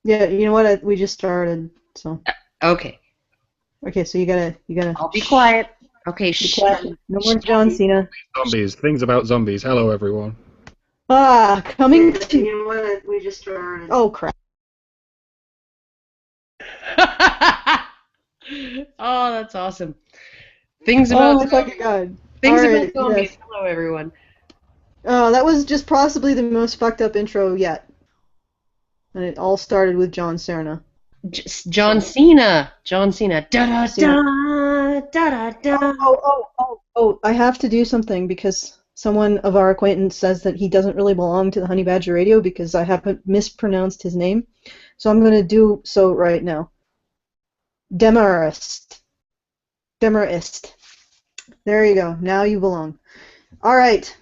Yeah, you know what? We just started, so. Okay. Okay, so you gotta. I'll be quiet. Okay, Be shh. quiet. No more John Cena. Zombies. Things about zombies. Hello, everyone. Coming to. You know what? We just started. Oh crap. Oh, that's awesome. Things Oh about my fucking god. things about Alright, zombies. yes. Hello, everyone. That was just possibly the most fucked up intro yet. And it all started with John Cena. John Cena. John Cena. Da da Cena. da da da da. Oh, I have to do something because someone of our acquaintance says that he doesn't really belong to the Honey Badger Radio because I have mispronounced his name. So I'm going to do so right now. Demarest. Demarest. There you go. Now you belong. All right.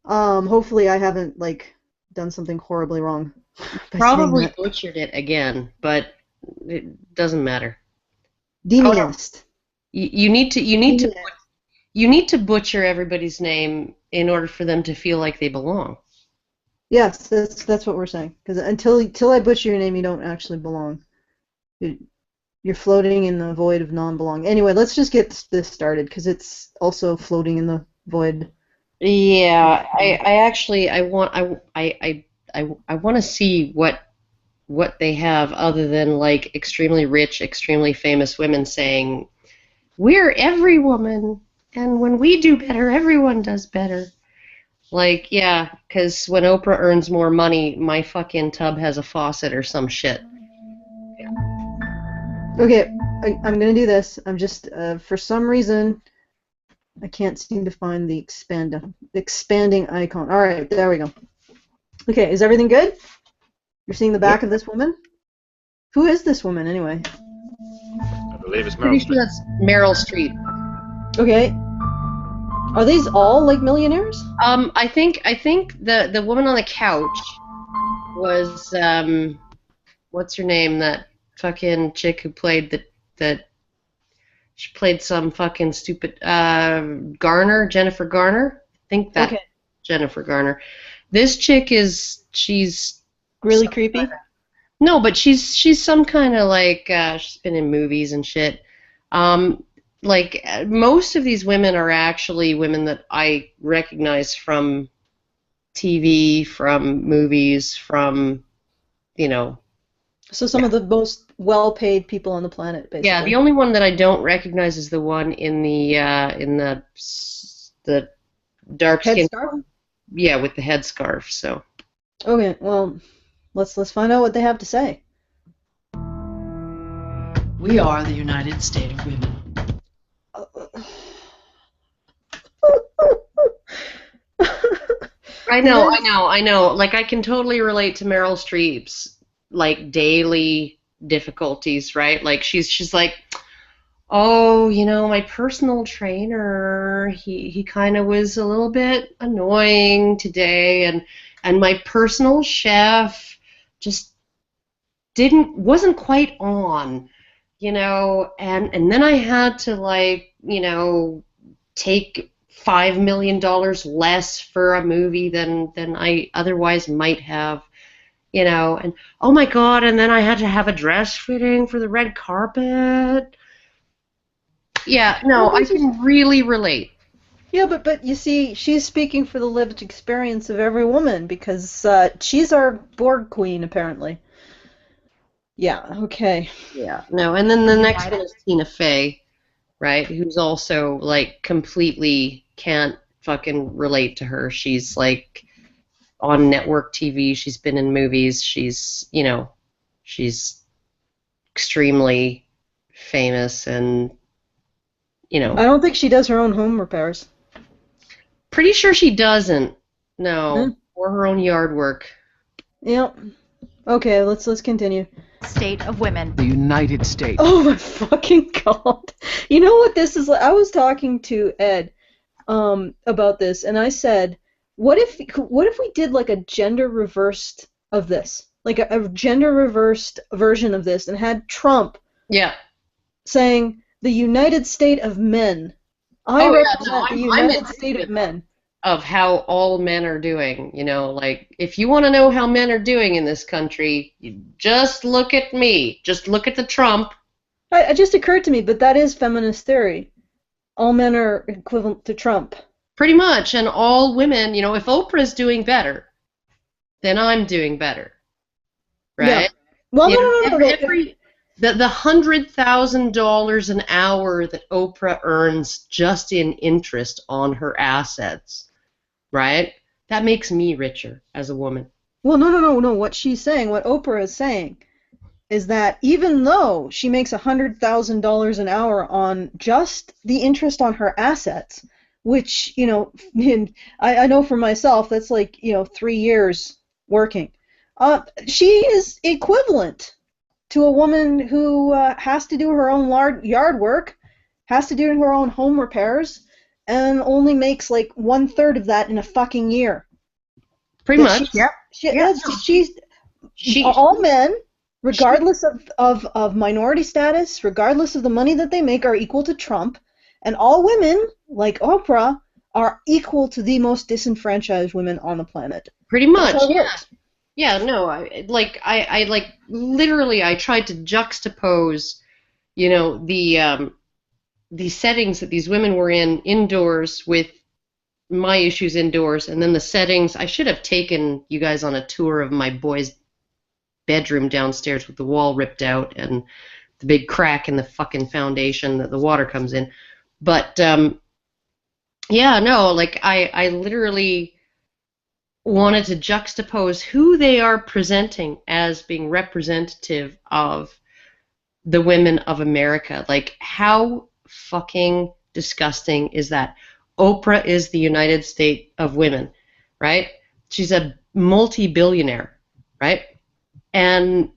Hopefully I haven't done something horribly wrong by saying Probably that. butchered it again, but it doesn't matter. Demonist. You need to you need to butcher everybody's name in order for them to feel like they belong. Yes, that's what we're saying. Because until I butcher your name, you don't actually belong. You're floating in the void of non-belong. Anyway, let's just get this started because it's also floating in the void. Yeah, I actually I want I want to see what they have other than like extremely rich, extremely famous women saying, "We're every woman, and when we do better, everyone does better." Like, yeah, because when Oprah earns more money, my fucking tub has a faucet or some shit. Okay, I'm gonna do this. I'm just for some reason I can't seem to find the expanding icon. All right, there we go. Okay, is everything good? You're seeing the back of this woman? Who is this woman anyway? I believe it's Meryl Pretty sure Streep. that's Meryl Streep. Okay. Are these all like millionaires? I think the woman on the couch was what's her name? That fucking chick who played that she played some fucking stupid Garner, Jennifer Garner. I think that Okay. Jennifer Garner. This chick she's Really creepy? no, but she's some kind of like she's been in movies and shit. Most of these women are actually women that I recognize from TV, from movies, from you know. So some of the most well-paid people on the planet, basically. Yeah, the only one that I don't recognize is the one in the dark skin. Headscarf? Yeah, with the headscarf. So. Okay, well, let's find out what they have to say. We are the United States of Women. I know. Like, I can totally relate to Meryl Streep's, like, daily difficulties, right? Like, she's like, oh, my personal trainer, he kind of was a little bit annoying today, and my personal chef just wasn't quite on, and then I had to, like, take $5 million less for a movie than I otherwise might have, and oh my God, and then I had to have a dress fitting for the red carpet. Yeah, no, I can really relate. Yeah, but you see, she's speaking for the lived experience of every woman because she's our Borg queen, apparently. Yeah, okay. Yeah, no, and then the next one is Tina Fey, right? Who's also like completely can't fucking relate to her. She's like on network TV. She's been in movies. She's extremely famous, and I don't think she does her own home repairs. pretty sure she doesn't. No, or her own yard work. Yep. Okay, let's continue. State of women. The United States. Oh my fucking God. You know what this is like? I was talking to Ed about this, and I said, what if we did like a gender reversed of this? Like a gender reversed version of this and had Trump saying the United State of Men. I represent the United State of Men. of how all men are doing. You know, like, if you want to know how men are doing in this country, you just look at me. Just look at the Trump. It just occurred to me, but that is feminist theory. All men are equivalent to Trump. Pretty much, and all women, you know, if Oprah's doing better, then I'm doing better, right? Yeah. Well, You no, know, no. the $100,000 an hour that Oprah earns just in interest on her assets, right? That makes me richer as a woman. Well, no. What she's saying, what Oprah is saying, is that even though she makes $100,000 an hour on just the interest on her assets, which, you know, I know for myself, that's like, you know, 3 years working. She is equivalent to a woman who has to do her own yard work, has to do her own home repairs, and only makes like 1/3 of that in a fucking year. Pretty much. All men, regardless of minority status, regardless of the money that they make, are equal to Trump, and all women, like Oprah, are equal to the most disenfranchised women on the planet. Pretty much. That's how it works. Yeah, no, I literally I tried to juxtapose, you know, the settings that these women were in indoors with my issues indoors, and then the settings. I should have taken you guys on a tour of my boy's bedroom downstairs with the wall ripped out and the big crack in the fucking foundation that the water comes in. But yeah, no, like I literally wanted to juxtapose who they are presenting as being representative of the women of America. Like, how fucking disgusting is that? Oprah is the United States of women, right? She's a multi-billionaire, right? And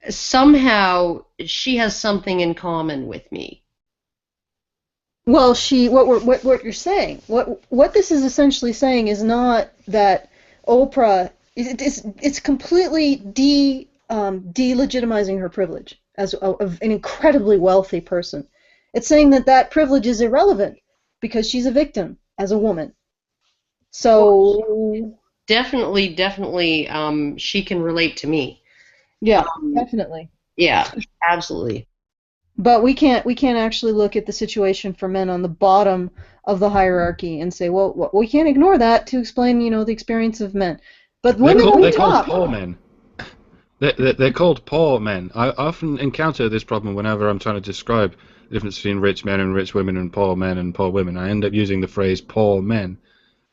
somehow she has something in common with me. Well, what you're saying, what this is essentially saying is not that Oprah, it's completely delegitimizing her privilege as an incredibly wealthy person. It's saying that privilege is irrelevant because she's a victim as a woman. So definitely, she can relate to me. Yeah, definitely. Yeah, absolutely. But we can't actually look at the situation for men on the bottom of the hierarchy and say, well, we can't ignore that to explain, you know, the experience of men. But women on they're top. called poor men. They're called poor men. I often encounter this problem whenever I'm trying to describe the difference between rich men and rich women and poor men and poor women. I end up using the phrase poor men.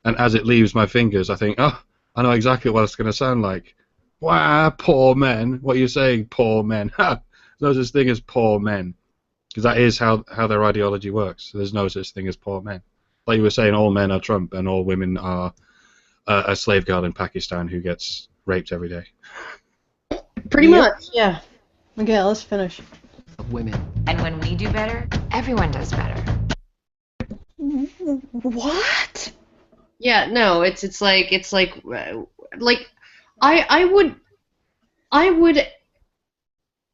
And as it leaves my fingers, I think, oh, I know exactly what it's going to sound like. Wow, poor men. What are you saying, poor men? Ha! No such thing as poor men. Because that is how their ideology works. There's no such thing as poor men. Like you were saying, all men are Trump and all women are a slave girl in Pakistan who gets raped every day. Pretty much, yeah. Okay, let's finish. Of women. And when we do better, everyone does better. What? Yeah, no, it's like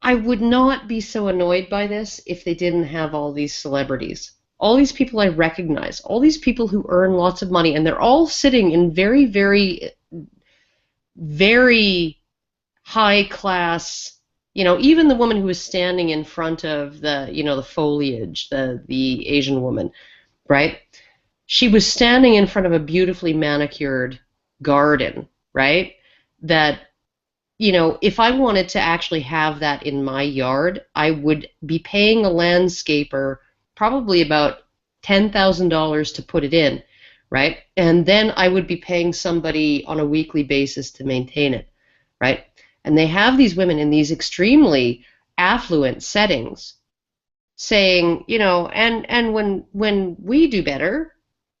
I would not be so annoyed by this if they didn't have all these celebrities. All these people I recognize, all these people who earn lots of money, and they're all sitting in very, very, very high class, you know, even the woman who was standing in front of the, you know, the foliage, the Asian woman, right? She was standing in front of a beautifully manicured garden, right? That, you know, if I wanted to actually have that in my yard, I would be paying a landscaper probably about $10,000 to put it in, right? And then I would be paying somebody on a weekly basis to maintain it, right? And they have these women in these extremely affluent settings saying, you know, and when we do better,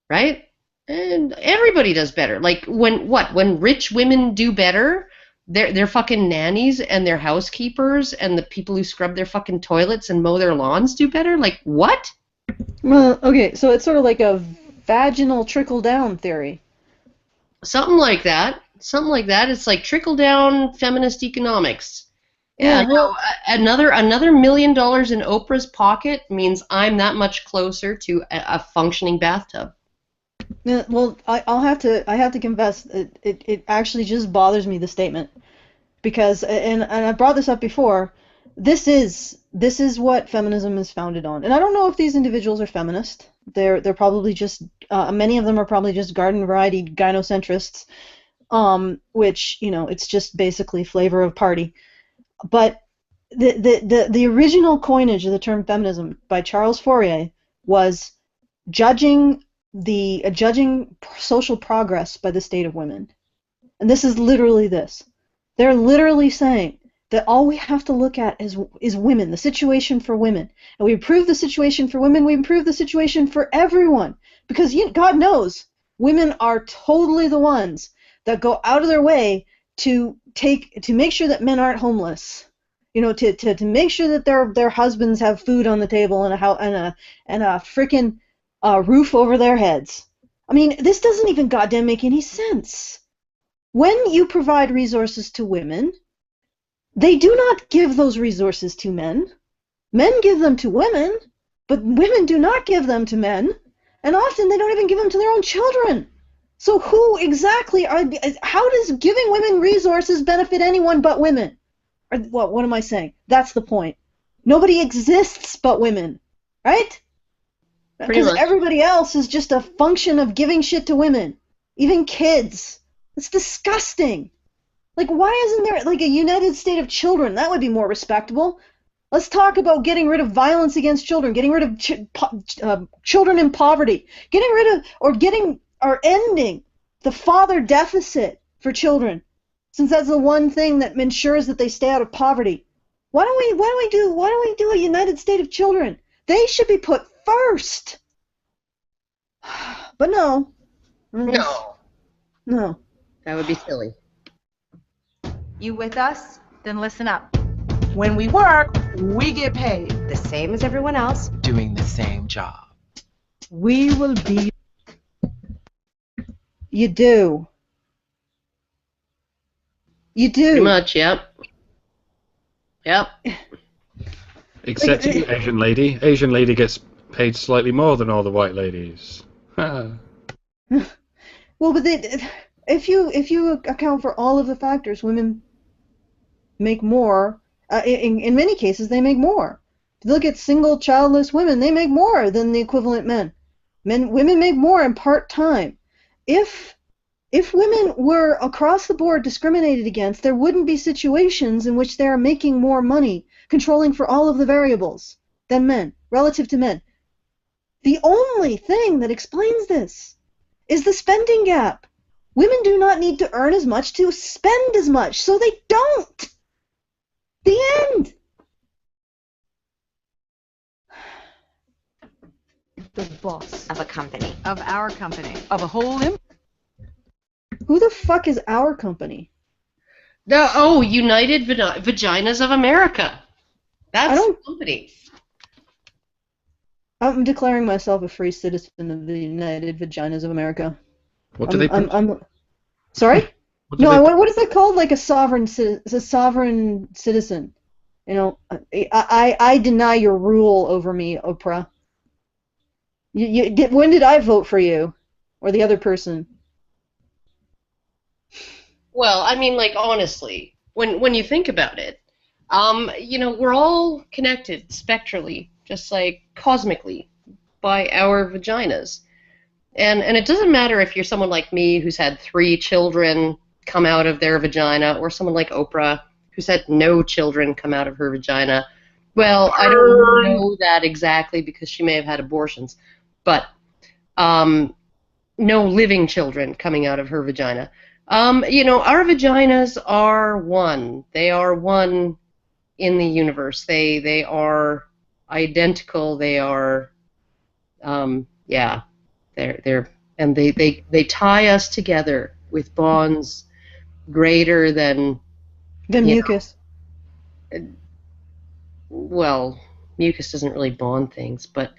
right? And everybody does better. Like when rich women do better, they're fucking nannies and their housekeepers and the people who scrub their fucking toilets and mow their lawns do better? Like, what? Well, okay, so it's sort of like a vaginal trickle-down theory. Something like that. Something like that. It's like trickle-down feminist economics. Yeah, no, another $1 million in Oprah's pocket means I'm that much closer to a functioning bathtub. Yeah, well, I have to confess, it actually just bothers me, the statement, because, and I brought this up before, this is what feminism is founded on. And I don't know if these individuals are feminist. They're probably just, many of them are probably just garden variety gynocentrists, which, it's just basically flavor of party. But the original coinage of the term feminism by Charles Fourier was judging judging social progress by the state of women. And this is literally this. They're literally saying that all we have to look at is women, the situation for women. And we improve the situation for women, we improve the situation for everyone. Because God knows, women are totally the ones that go out of their way to make sure that men aren't homeless. To make sure that their husbands have food on the table and a freaking roof over their heads. I mean, this doesn't even goddamn make any sense. When you provide resources to women, they do not give those resources to men. Men give them to women, but women do not give them to men, and often they don't even give them to their own children. So who exactly how does giving women resources benefit anyone but women? Or what am I saying? That's the point. Nobody exists but women, right? Because everybody else is just a function of giving shit to women. Even kids. It's disgusting. Like, why isn't there, like, a United State of Children? That would be more respectable. Let's talk about getting rid of violence against children, getting rid of children in poverty, getting rid of, or ending the father deficit for children, since that's the one thing that ensures that they stay out of poverty. Why don't we do a United State of Children? They should be put first. But no. No. That would be silly. You with us? Then listen up. When we work, we get paid. The same as everyone else. Doing the same job. We will be... You do. You do. Pretty much, yep. Yep. Except you, Asian lady. Asian lady gets paid slightly more than all the white ladies. Well, but if you account for all of the factors, women make more. In many cases, they make more. If you look at single, childless women, they make more than the equivalent men. Women make more in part-time. If women were across the board discriminated against, there wouldn't be situations in which they are making more money, controlling for all of the variables, than men, relative to men. The only thing that explains this is the spending gap. Women do not need to earn as much to spend as much, so they don't. The end. The boss. Of a company. Of our company. Of a whole Who the fuck is our company? United Vaginas of America. That's the company. I'm declaring myself a free citizen of the United Vaginas of America. What do they? Sorry? What what is it called? Like a sovereign citizen. I deny your rule over me, Oprah. When did I vote for you, or the other person? Well, I mean, like, honestly, when you think about it, we're all connected spectrally, just like cosmically, by our vaginas. And it doesn't matter if you're someone like me who's had 3 children come out of their vagina, or someone like Oprah who's had no children come out of her vagina. Well, I don't know that exactly because she may have had abortions, but no living children coming out of her vagina. Our vaginas are one. They are one in the universe. They are identical. They are, they tie us together with bonds greater than mucus. Well, mucus doesn't really bond things, but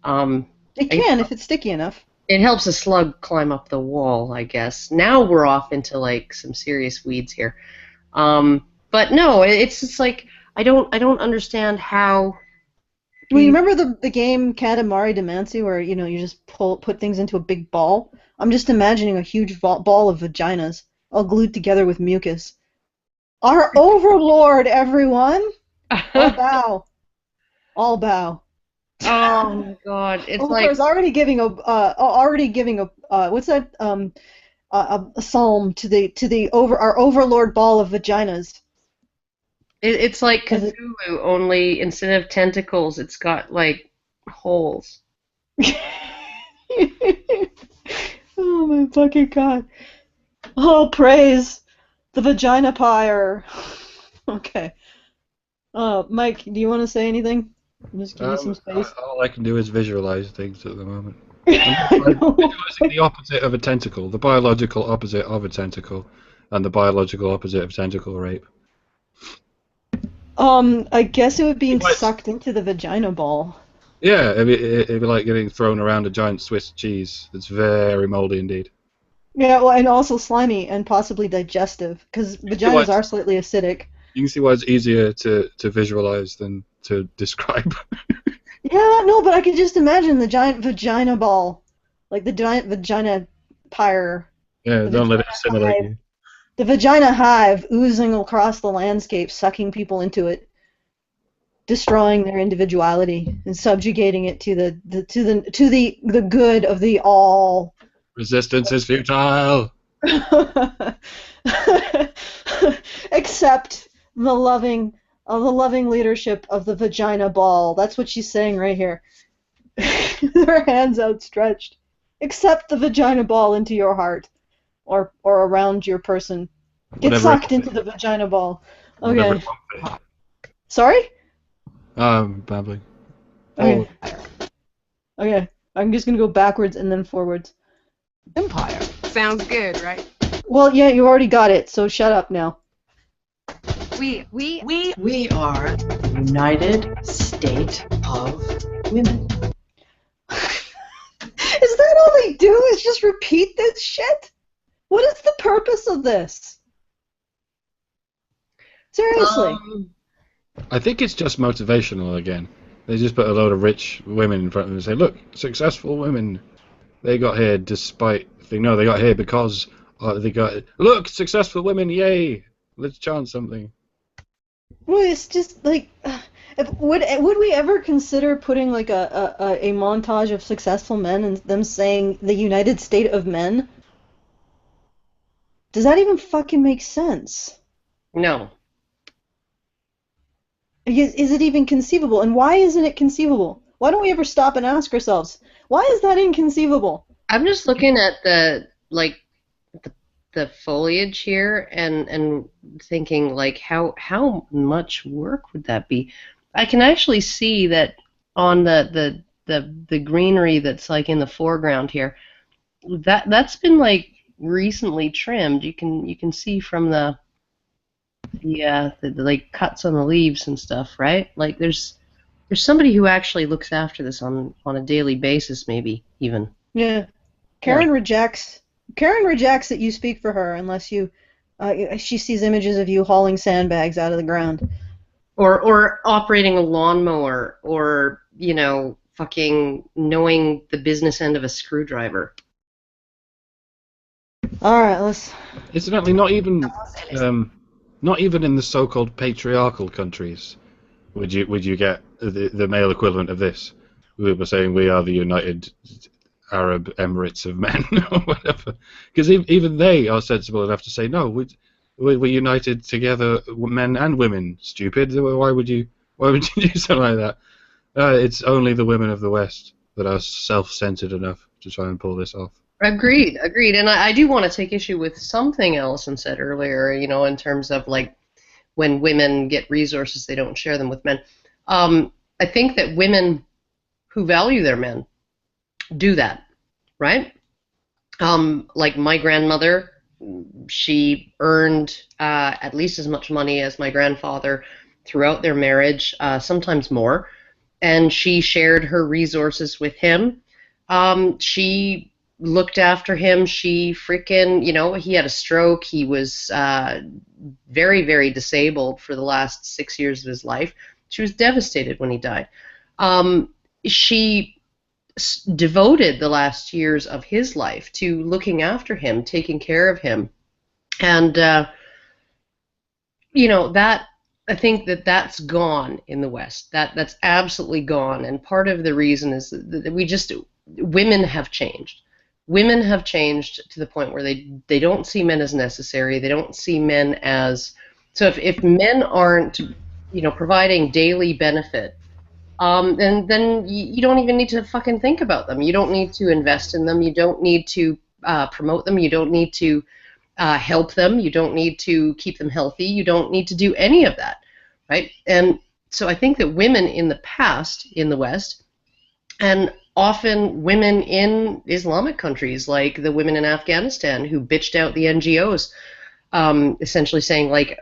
it can if it's sticky enough. It helps a slug climb up the wall, I guess. Now we're off into like some serious weeds here. But no, it's just like I don't understand how Well, you remember the game Katamari Damacy where, you just put things into a big ball? I'm just imagining a huge ball of vaginas all glued together with mucus. Our overlord, everyone! All bow. All bow. Oh my God! It's like Oprah's already giving a what's that a psalm to our overlord ball of vaginas. it's like Cthulhu, only instead of tentacles, it's got like holes. Oh my fucking God! Oh, praise the vagina pyre. Okay. Mike, do you want to say anything? Just give me some space. All I can do is visualize things at the moment. I I'm know. visualizing the opposite of a tentacle, the biological opposite of a tentacle, and the biological opposite of tentacle rape. I guess it would be What? sucked into the vagina ball. Yeah, it'd be like getting thrown around a giant Swiss cheese. It's very moldy indeed. Yeah, well, and also slimy and possibly digestive, because vaginas are slightly acidic. You can see why it's easier to visualize than to describe. Yeah, no, but I can just imagine the giant vagina ball, like the giant vagina pyre. Yeah, The don't let it vagina assimilate hive. you. The vagina hive oozing across the landscape, sucking people into it, destroying their individuality and subjugating it to the good of the all. Resistance is futile. Except the loving leadership of the vagina ball. That's what she's saying right here. Her hands outstretched. Accept the vagina ball into your heart, or around your person. Get Whatever sucked into the vagina ball. Whatever Okay. it wants to Sorry? be. Babbling. Okay. Okay. I'm just gonna go backwards and then forwards. Empire. Sounds good, right? Well, yeah, you already got it, so shut up now. We We are the United States of Women. Is that all they do? Is just repeat this shit? What is the purpose of this? Seriously. I think it's just motivational again. They just put a load of rich women in front of them and say, look, successful women. They got here despite... No, they got here because they got... Look, successful women, yay! Let's chant something. Well, it's just like... Would we ever consider putting like a montage of successful men and them saying the United State of Men? Does that even fucking make sense? No. Is it even conceivable? And why isn't it conceivable? Why don't we ever stop and ask ourselves, why is that inconceivable? I'm just looking at the foliage here and thinking like how much work would that be? I can actually see that on the greenery that's like in the foreground here. That's been like recently trimmed. You can see from the like cuts on the leaves and stuff, right? Like there's somebody who actually looks after this on a daily basis, maybe even. Yeah. Karen rejects that you speak for her unless she sees images of you hauling sandbags out of the ground. Or operating a lawnmower, or fucking knowing the business end of a screwdriver. All right, let's. Incidentally, not even in the so-called patriarchal countries would you get the male equivalent of this. We were saying we are the United Arab Emirates of Men or whatever, because even they are sensible enough to say no. We're united together, men and women. Stupid. Why would you do something like that? It's only the women of the West that are self-centered enough to try and pull this off. Agreed. And I do want to take issue with something Allison said earlier, in terms of like when women get resources, they don't share them with men. I think that women who value their men do that, right? Like my grandmother, she earned at least as much money as my grandfather throughout their marriage, sometimes more, and she shared her resources with him. She looked after him. She freaking, he had a stroke. He was very, very disabled for the last 6 years of his life. She was devastated when he died. She devoted the last years of his life to looking after him, taking care of him, and that I think that's gone in the West. That's absolutely gone, and part of the reason is that women have changed. Women have changed to the point where they don't see men as necessary. They don't see men as so if men aren't providing daily benefit, and then you don't even need to fucking think about them. You don't need to invest in them. You don't need to promote them. You don't need to help them. You don't need to keep them healthy. You don't need to do any of that, right? And so I think that women in the past in the West, and often women in Islamic countries, like the women in Afghanistan who bitched out the NGOs, essentially saying, like,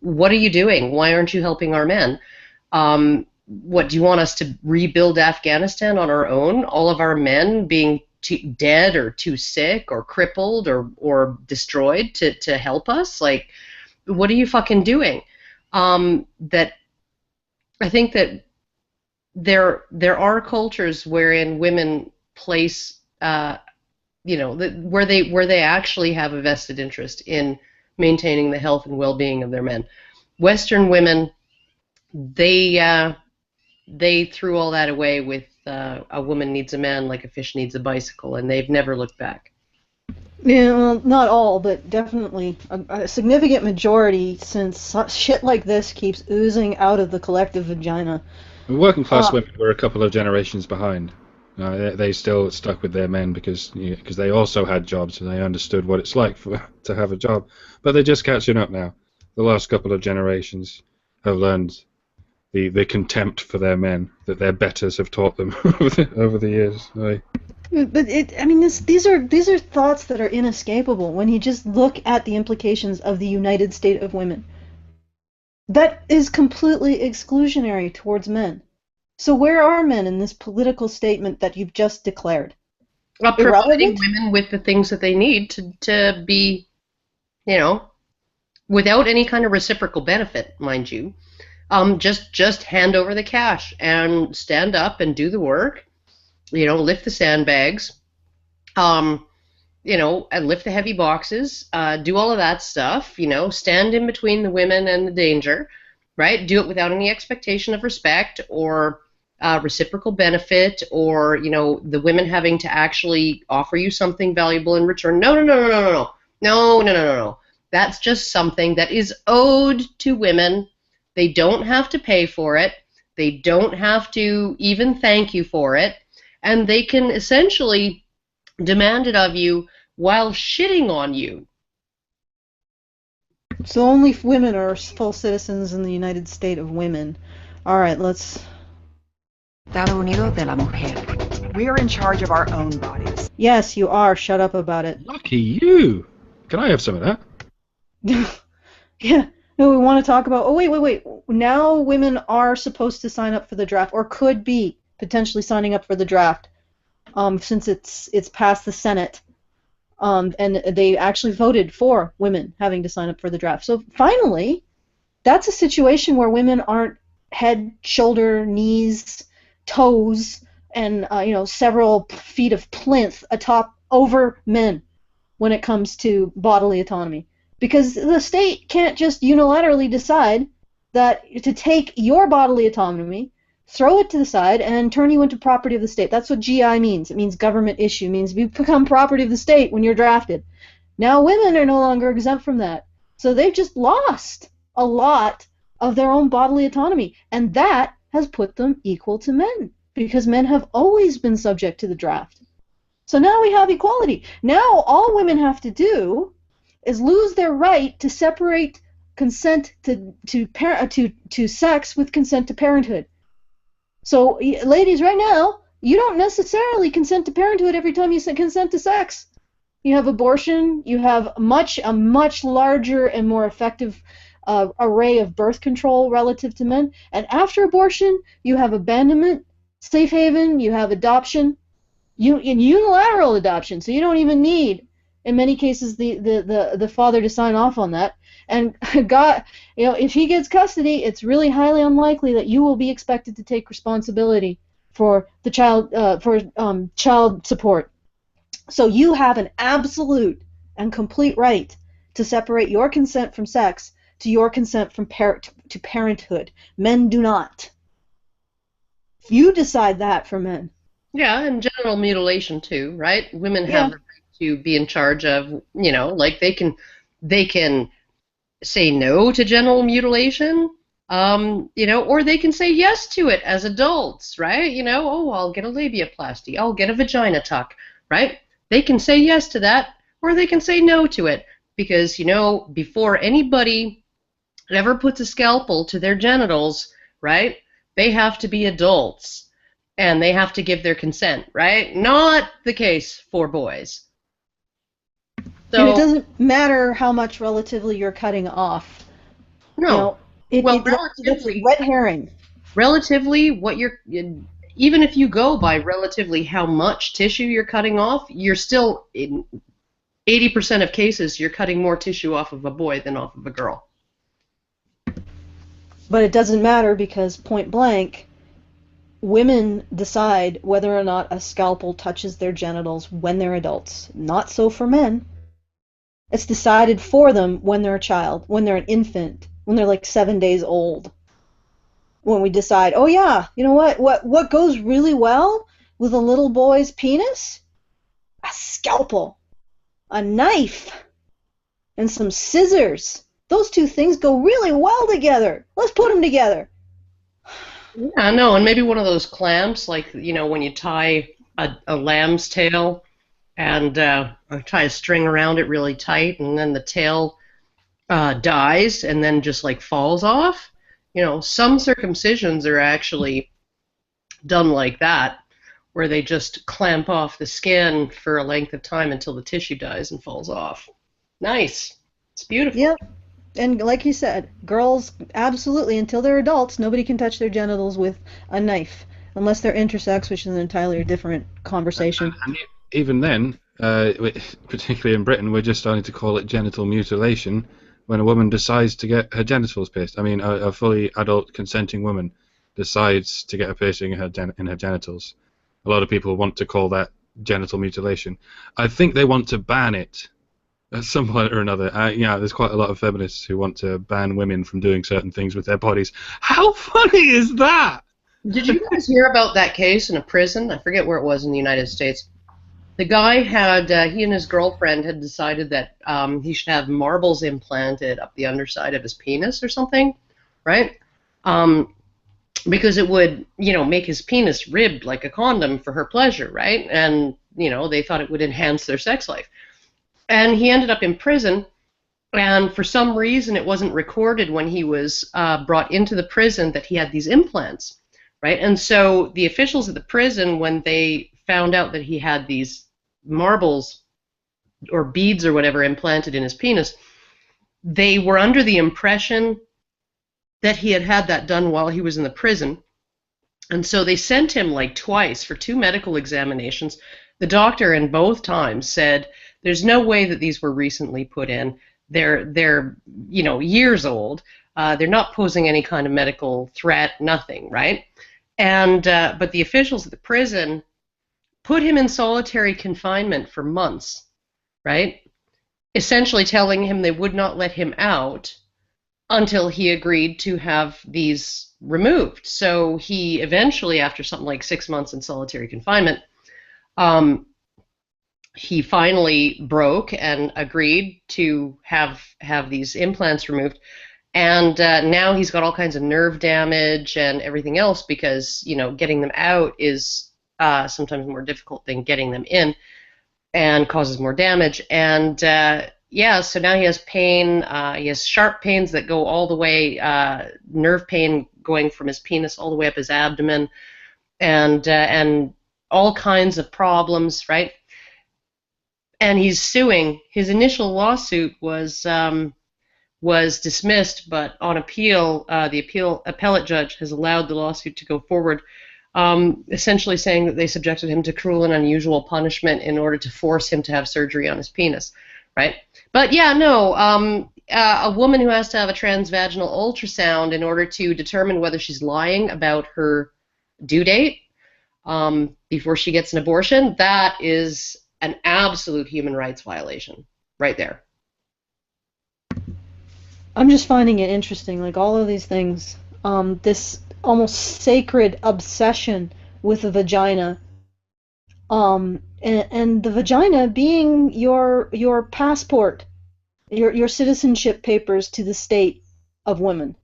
what are you doing? Why aren't you helping our men? What, do you want us to rebuild Afghanistan on our own? All of our men being dead or too sick or crippled or destroyed to help us? Like, what are you fucking doing? That I think that there are cultures wherein women place where they actually have a vested interest in maintaining the health and well-being of their men. Western women, they threw all that away with a woman needs a man like a fish needs a bicycle, and they've never looked back. Yeah, well, not all, but definitely a significant majority, since shit like this keeps oozing out of the collective vagina. Working class women were a couple of generations behind. They still stuck with their men because they also had jobs and they understood what it's like to have a job. But they're just catching up now. The last couple of generations have learned the contempt for their men that their betters have taught them over the years. But these are thoughts that are inescapable when you just look at the implications of the United State of Women. That is completely exclusionary towards men. So where are men in this political statement that you've just declared? Providing women with the things that they need to be, without any kind of reciprocal benefit, mind you. Just hand over the cash and stand up and do the work. Lift the sandbags, and lift the heavy boxes, do all of that stuff, stand in between the women and the danger, right? Do it without any expectation of respect or reciprocal benefit or, the women having to actually offer you something valuable in return. No. That's just something that is owed to women. They don't have to pay for it. They don't have to even thank you for it. And they can essentially demand it of you while shitting on you. So only women are full citizens in the United State of Women. All right, let's... Estado Unido de la Mujer. We are in charge of our own bodies. Yes, you are. Shut up about it. Lucky you. Can I have some of that? Yeah. No, we want to talk about... Oh, wait. Now women are supposed to sign up for the draft, or could be potentially signing up for the draft, since it's passed the Senate, and they actually voted for women having to sign up for the draft. So finally, that's a situation where women aren't head, shoulder, knees, toes, and several feet of plinth atop over men when it comes to bodily autonomy. Because the state can't just unilaterally decide that to take your bodily autonomy, throw it to the side, and turn you into property of the state. That's what GI means. It means government issue. It means you become property of the state when you're drafted. Now women are no longer exempt from that. So they've just lost a lot of their own bodily autonomy. And that has put them equal to men, because men have always been subject to the draft. So now we have equality. Now all women have to do is lose their right to separate consent to sex with consent to parenthood. So, ladies, right now, you don't necessarily consent to parenthood every time you consent to sex. You have abortion. You have a much larger and more effective array of birth control relative to men. And after abortion, you have abandonment, safe haven. You have adoption, unilateral adoption. So you don't even need in many cases the father to sign off on that. And God, if he gets custody, it's really highly unlikely that you will be expected to take responsibility for the child support. So you have an absolute and complete right to separate your consent from sex to your consent from to parenthood. Men do not. You decide that for men. Yeah, and genital mutilation too, right? Women Yeah. have the right to be in charge of, like they can say no to genital mutilation, or they can say yes to it as adults, right? Oh, I'll get a labiaplasty, I'll get a vagina tuck, right? They can say yes to that, or they can say no to it, because, before anybody ever puts a scalpel to their genitals, right, they have to be adults, and they have to give their consent, right? Not the case for boys. So, and it doesn't matter how much relatively you're cutting off. no. That's a red herring. Relatively, even if you go by relatively how much tissue you're cutting off, you're still, in 80% of cases, you're cutting more tissue off of a boy than off of a girl. But it doesn't matter, because point blank, women decide whether or not a scalpel touches their genitals when they're adults. Not so for men. It's decided for them when they're a child, when they're an infant, when they're like 7 days old. When we decide, oh yeah, you know what goes really well with a little boy's penis? A scalpel, a knife, and some scissors. Those two things go really well together. Let's put them together. Yeah, no, and maybe one of those clamps, like, when you tie a lamb's tail and tie a string around it really tight, and then the tail dies and then just like falls off. Some circumcisions are actually done like that, where they just clamp off the skin for a length of time until the tissue dies and falls off. Nice. It's beautiful. Yep. And like you said, girls, absolutely, until they're adults, nobody can touch their genitals with a knife, unless they're intersex, which is an entirely different conversation. And even then, particularly in Britain, we're just starting to call it genital mutilation when a woman decides to get her genitals pierced. I mean, a fully adult consenting woman decides to get a piercing in her genitals. A lot of people want to call that genital mutilation. I think they want to ban it at some point or another. There's quite a lot of feminists who want to ban women from doing certain things with their bodies. How funny is that? Did you guys hear about that case in a prison? I forget where it was in the United States. The guy he and his girlfriend had decided that he should have marbles implanted up the underside of his penis or something, right? Because it would, make his penis ribbed like a condom for her pleasure, right? And, they thought it would enhance their sex life. And he ended up in prison, and for some reason it wasn't recorded when he was brought into the prison that he had these implants, right? And so the officials at the prison, when they found out that he had these marbles or beads or whatever implanted in his penis, they were under the impression that he had that done while he was in the prison. And so they sent him like twice for 2 medical examinations. The doctor in both times said, there's no way that these were recently put in. They're years old. They're not posing any kind of medical threat, nothing, right? And but the officials at the prison put him in solitary confinement for months, right? Essentially telling him they would not let him out until he agreed to have these removed. So he eventually, after something like 6 months in solitary confinement, he finally broke and agreed to have these implants removed. And now he's got all kinds of nerve damage and everything else because, getting them out is sometimes more difficult than getting them in and causes more damage. And so now he has pain. He has sharp pains that go all the way, nerve pain going from his penis all the way up his abdomen, and all kinds of problems, right? And he's suing. His initial lawsuit was dismissed, but on appeal, the appellate judge has allowed the lawsuit to go forward essentially saying that they subjected him to cruel and unusual punishment in order to force him to have surgery on his penis, right? But yeah, no, a woman who has to have a transvaginal ultrasound in order to determine whether she's lying about her due date before she gets an abortion, that is an absolute human rights violation right there. I'm just finding it interesting, like all of these things, this almost sacred obsession with the vagina, and the vagina being your passport, your citizenship papers to the state of women,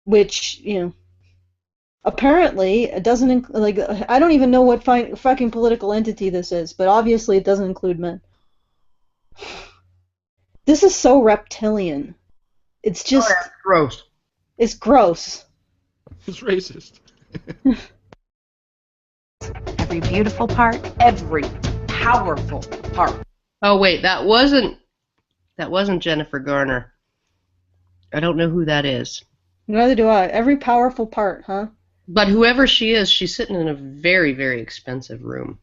which, you know, apparently it doesn't like, I don't even know what fucking political entity this is, but obviously it doesn't include men. This is so reptilian. It's just gross. It's gross. It's racist. Every beautiful part, every powerful part. Oh wait, that wasn't Jennifer Garner. I don't know who that is. Neither do I. Every powerful part, huh? But whoever she is, she's sitting in a very, very expensive room.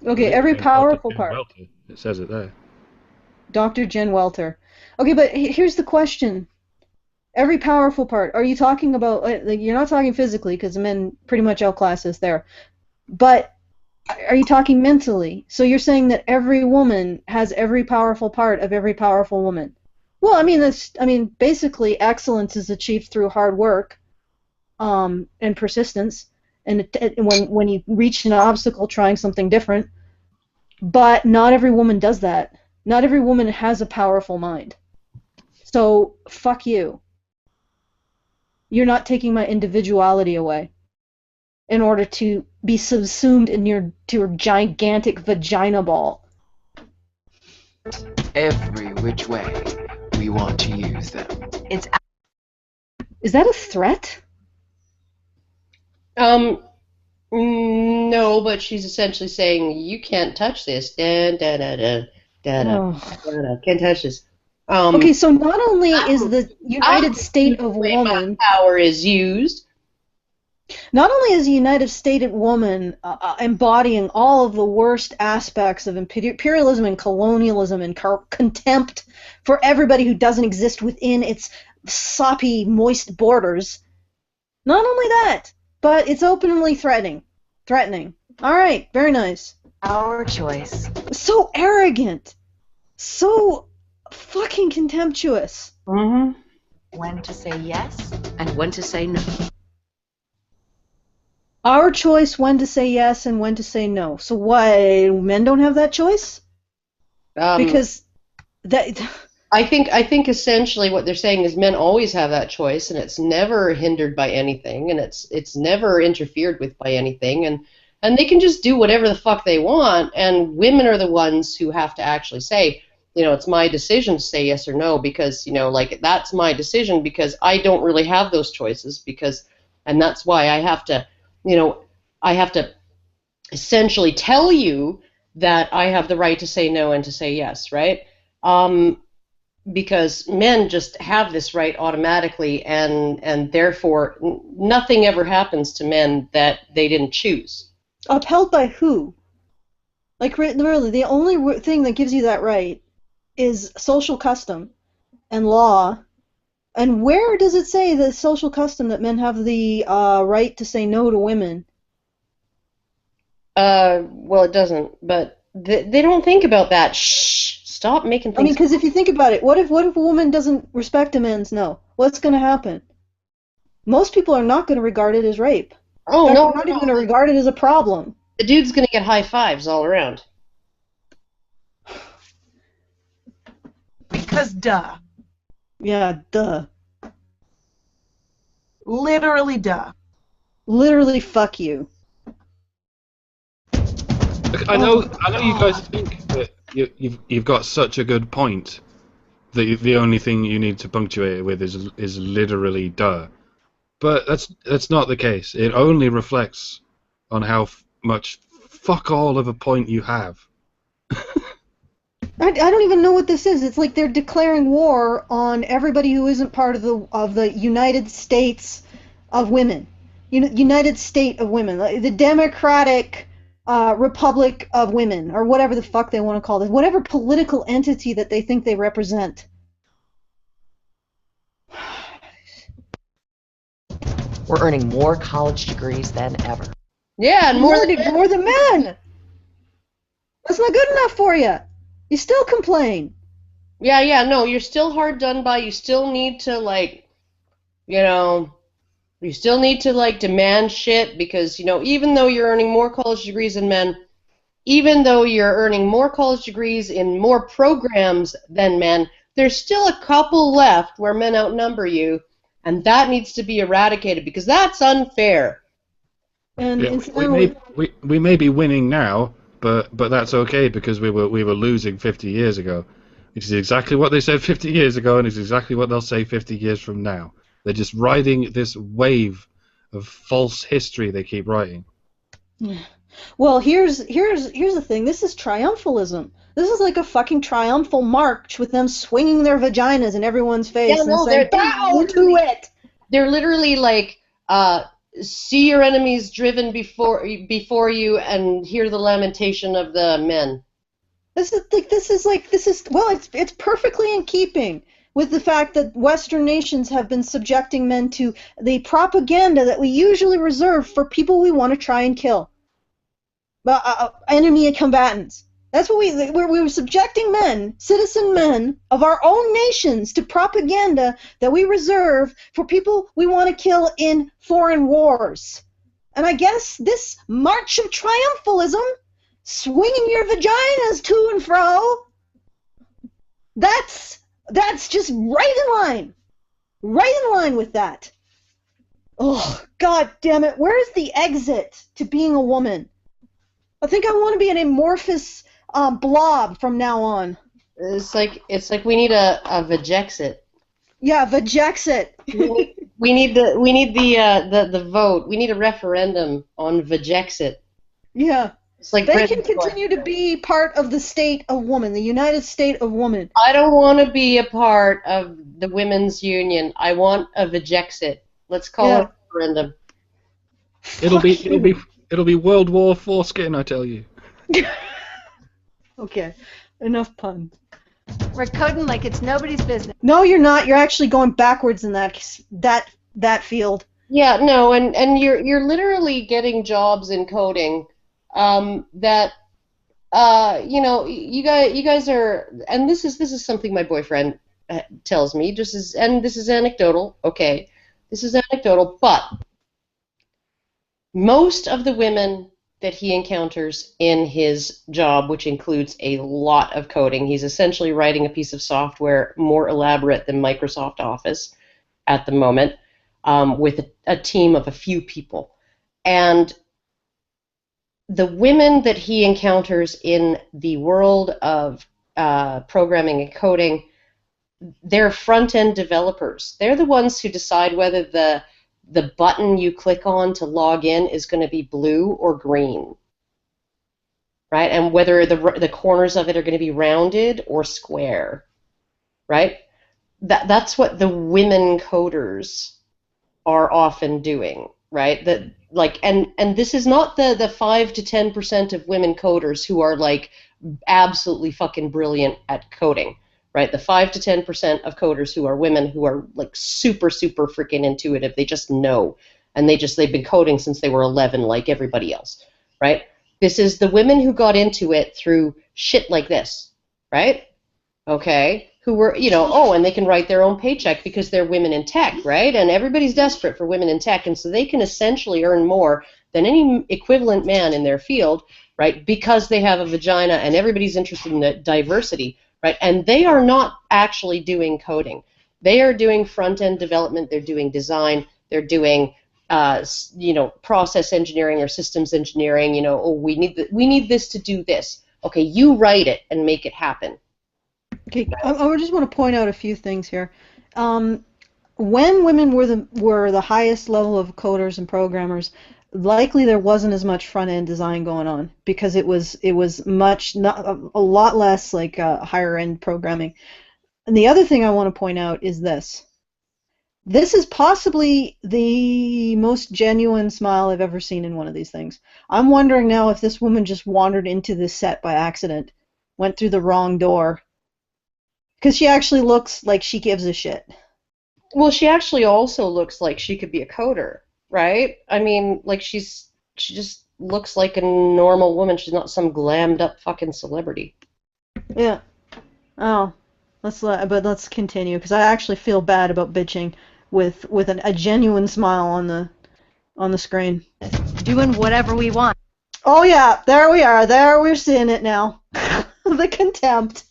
Okay, every powerful part. Welter. It says it there. Dr. Jen Welter. Okay, but here's the question. Every powerful part. Are you talking about, like, you're not talking physically, because men pretty much outclass us there. But are you talking mentally? So you're saying that every woman has every powerful part of every powerful woman. Well, I mean, basically excellence is achieved through hard work, and persistence, and when you reach an obstacle trying something different. But not every woman does that. Not every woman has a powerful mind. So fuck you. You're not taking my individuality away in order to be subsumed in your gigantic vagina ball. Every which way we want to use them. Is that a threat? No, but she's essentially saying you can't touch this. Can't touch this. Okay, so not only is the United State of Woman power is used. Not only is the United State of Woman embodying all of the worst aspects of imperialism and colonialism and contempt for everybody who doesn't exist within its soppy, moist borders. Not only that, but it's openly threatening. All right, very nice. Our choice. So arrogant. So fucking contemptuous. Mm-hmm. When to say yes. And when to say no. Our choice when to say yes and when to say no. So why men don't have that choice? Because that. I think essentially what they're saying is men always have that choice, and it's never hindered by anything, and it's never interfered with by anything, and they can just do whatever the fuck they want, and women are the ones who have to actually say, you know, it's my decision to say yes or no, because, you know, like, that's my decision because I don't really have those choices, and that's why I have to, you know, I have to essentially tell you that I have the right to say no and to say yes, right? Because men just have this right automatically, and therefore nothing ever happens to men that they didn't choose. Upheld by who? Like, really, the only thing that gives you that right is social custom and law. And where does it say the social custom that men have the right to say no to women? Well, it doesn't, but they don't think about that. Shh. Stop making things. I mean, because if you think about it, what if a woman doesn't respect a man's no? What's going to happen? Most people are not going to regard it as rape. Oh, no, no, they're not even going to regard it as a problem. The dude's going to get high fives all around. Because duh. Yeah, duh. Literally duh. Literally fuck you. Look, I know you guys think that you've got such a good point that the only thing you need to punctuate it with is literally duh, but that's not the case. It only reflects on how much fuck all of a point you have. I don't even know what this is. It's like they're declaring war on everybody who isn't part of the United States of Women. United State of Women, like the Democratic Republic of Women, or whatever the fuck they want to call this, whatever political entity that they think they represent. We're earning more college degrees than ever. Yeah, and More than men. That's not good enough for you. You still complain. Yeah, no, you're still hard done by. You still need to you still need to demand shit because, even though you're earning more college degrees than men, even though you're earning more college degrees in more programs than men, there's still a couple left where men outnumber you, and that needs to be eradicated because that's unfair. And Yeah, we may be winning now, but that's okay because we were losing 50 years ago. Which is exactly what they said 50 years ago, and it's exactly what they'll say 50 years from now. They're just riding this wave of false history they keep writing. Well, here's the thing. This is triumphalism. This is like a fucking triumphal march with them swinging their vaginas in everyone's face and saying, "Bow to it." They're literally like, see your enemies driven before you and hear the lamentation of the men. It's perfectly in keeping with the fact that Western nations have been subjecting men to the propaganda that we usually reserve for people we want to try and kill. Enemy combatants. That's what we're subjecting men, citizen men of our own nations, to propaganda that we reserve for people we want to kill in foreign wars. And I guess this march of triumphalism, swinging your vaginas to and fro, that's just right in line with that. Oh, God damn it! Where's the exit to being a woman? I think I want to be an amorphous blob from now on. It's like we need a vagexit. Yeah, vagexit. we need the vote. We need a referendum on vagexit. Yeah. It's like they can continue to be part of the state of woman, the United State of Woman. I don't want to be a part of the women's union. I want a vagexit. Let's call it a referendum. It'll be World War foreskin, I tell you. Okay, enough pun. We're coding like it's nobody's business. No, you're not. You're actually going backwards in that field. Yeah, no, and you're literally getting jobs in coding that you guys are, and this is something my boyfriend tells me, and this is anecdotal. Okay, this is anecdotal, but most of the women that he encounters in his job, which includes a lot of coding, he's essentially writing a piece of software more elaborate than Microsoft Office at the moment, with a team of a few people. And the women that he encounters in the world of programming and coding, they're front-end developers. They're the ones who decide whether the button you click on to log in is going to be blue or green, right? And whether the corners of it are going to be rounded or square, right? That's what the women coders are often doing, right? And this is not the 5 to 10% of women coders who are like absolutely fucking brilliant at coding. Right, the 5 to 10% of coders who are women who are like super freaking intuitive. They just know, and they've been coding since they were 11, like everybody else. Right. This is the women who got into it through shit like this. Right. Okay. Who were and they can write their own paycheck because they're women in tech. Right. And everybody's desperate for women in tech, and so they can essentially earn more than any equivalent man in their field. Right. Because they have a vagina, and everybody's interested in the diversity. Right, and they are not actually doing coding. They are doing front-end development. They're doing design. They're doing, process engineering or systems engineering. We need this to do this. Okay, you write it and make it happen. Okay, I just want to point out a few things here. When women were the highest level of coders and programmers, likely there wasn't as much front-end design going on because it was a lot less like higher-end programming. And the other thing I want to point out is this. This is possibly the most genuine smile I've ever seen in one of these things. I'm wondering now if this woman just wandered into this set by accident, went through the wrong door, because she actually looks like she gives a shit. Well, she actually also looks like she could be a coder, right? I mean, like she just looks like a normal woman. She's not some glammed up fucking celebrity. Yeah. Oh, let's continue, because I actually feel bad about bitching with a genuine smile on the screen. Doing whatever we want. Oh yeah, there we are. There we're seeing it now. The contempt.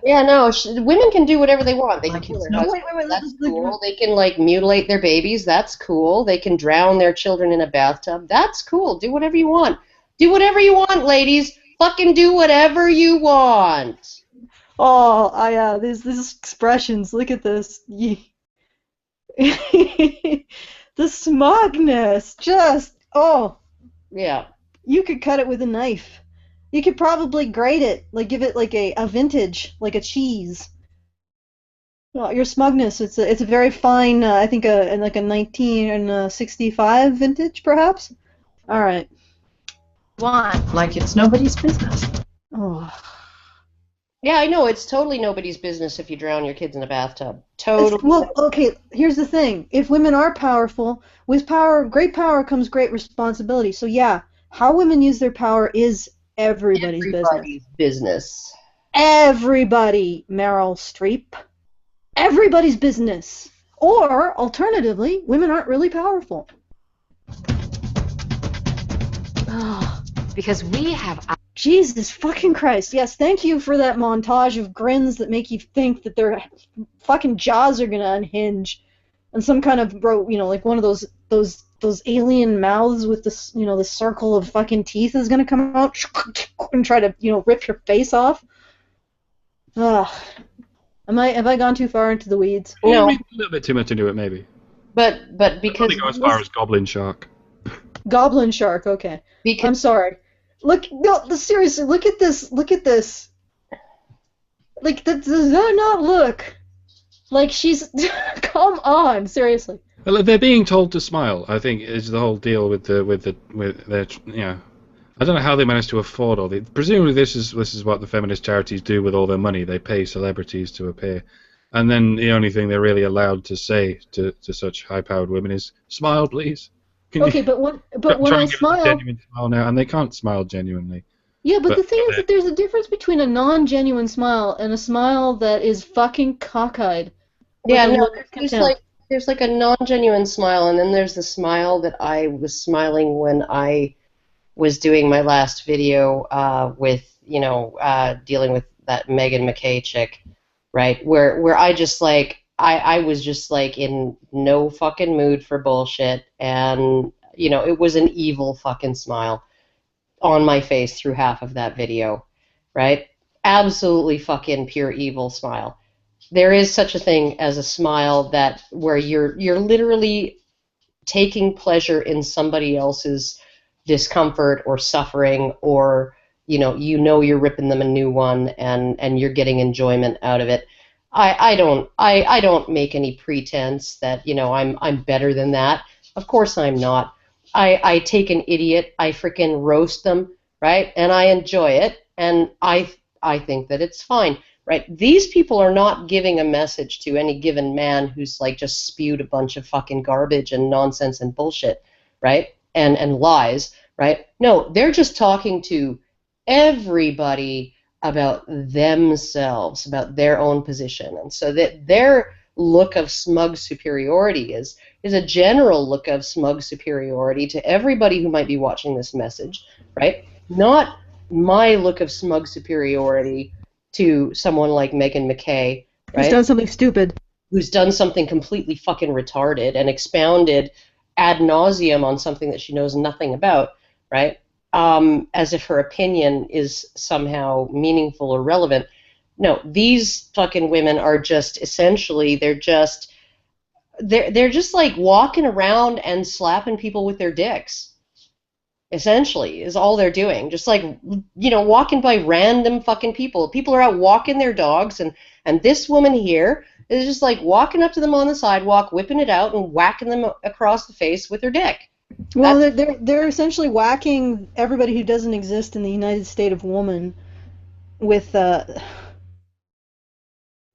Yeah, no, women can do whatever they want. They can Like kill it's their no- husband. Wait, That's cool. They can like mutilate their babies. That's cool. They can drown their children in a bathtub. That's cool. Do whatever you want. Do whatever you want, ladies. Fucking do whatever you want. Oh, yeah, these expressions. Look at this. The smugness. Just, oh, Yeah. you could cut it with a knife. You could probably grate it, like give it like a vintage, like a cheese. Well, your smugness. It's a very fine. I think like a 1965 vintage, perhaps. All right. Want. Like it's nobody's business. Oh. Yeah, I know. It's totally nobody's business if you drown your kids in a bathtub. Totally. Well, okay, here's the thing. If women are powerful, with great power comes great responsibility. So yeah, how women use their power is everybody's business. Everybody, Meryl Streep. Everybody's business. Or, alternatively, women aren't really powerful. Oh, Because we have. Jesus fucking Christ. Yes, thank you for that montage of grins that make you think that their fucking jaws are gonna unhinge. And some kind of, like one of those alien mouths with this, the circle of fucking teeth is gonna come out and try to, rip your face off. Ugh. Have I gone too far into the weeds? No, A little bit too much into it, maybe. but I because probably go as far as Goblin Shark. Goblin shark, okay. because I'm sorry. Look, no, seriously, look at this. Look at this. Like, does that not look like she's... Come on, seriously. Well, they're being told to smile. I think is the whole deal with their, I don't know how they managed to afford all the. Presumably, this is what the feminist charities do with all their money. They pay celebrities to appear, and then the only thing they're really allowed to say to such high-powered women is "Smile, please." Okay, but when Try I and give us a smile... genuine smile now, and they can't smile genuinely. Yeah, but the thing is But that there's a difference between a non-genuine smile and a smile that is fucking cockeyed. yeah, With a no, look of there's contempt. like a non-genuine smile, and then there's the smile that I was smiling when I was doing my last video with dealing with that Megan McKay chick, right? Where I just like I was just like in no fucking mood for bullshit, and it was an evil fucking smile on my face through half of that video, right? Absolutely fucking pure evil smile. There is such a thing as a smile that where you're literally taking pleasure in somebody else's discomfort or suffering, or you're ripping them a new one and you're getting enjoyment out of it. I don't make any pretense that I'm better than that. Of course I'm not. I take an idiot, I freaking roast them, right? And I enjoy it, and I think that it's fine, right? These people are not giving a message to any given man who's like just spewed a bunch of fucking garbage and nonsense and bullshit, right? And lies, right? No, they're just talking to everybody about themselves, about their own position. And so that their look of smug superiority is a general look of smug superiority to everybody who might be watching this message, right? Not my look of smug superiority to someone like Megan McKay, right? Who's done something stupid. Who's done something completely fucking retarded and expounded ad nauseum on something that she knows nothing about, right? As if her opinion is somehow meaningful or relevant. No, these fucking women are just essentially, they're just like walking around and slapping people with their dicks. Essentially, is all they're doing. Just like, walking by random fucking people. People are out walking their dogs, and this woman here It's just like walking up to them on the sidewalk, whipping it out, and whacking them across the face with her dick. Well, they're essentially whacking everybody who doesn't exist in the United State of Woman with their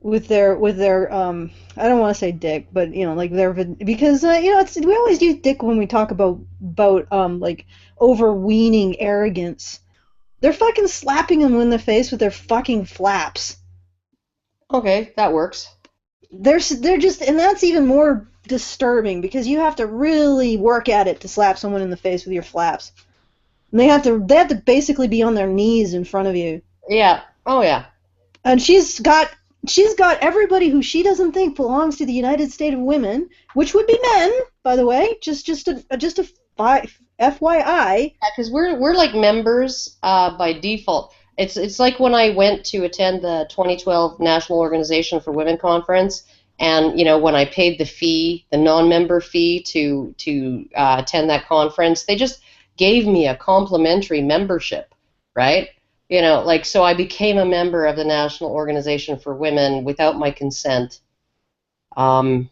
I don't want to say dick, but like because we always use dick when we talk about like overweening arrogance. They're fucking slapping them in the face with their fucking flaps. Okay, that works. They're just, and that's even more disturbing because you have to really work at it to slap someone in the face with your flaps. And they have to basically be on their knees in front of you. Yeah. Oh yeah. And she's got everybody who she doesn't think belongs to the United State of Women, which would be men, by the way. Just a FYI. Yeah, because we're like members by default. It's like when I went to attend the 2012 National Organization for Women conference, and when I paid the fee, the non-member fee to attend that conference, they just gave me a complimentary membership, right? So I became a member of the National Organization for Women without my consent. They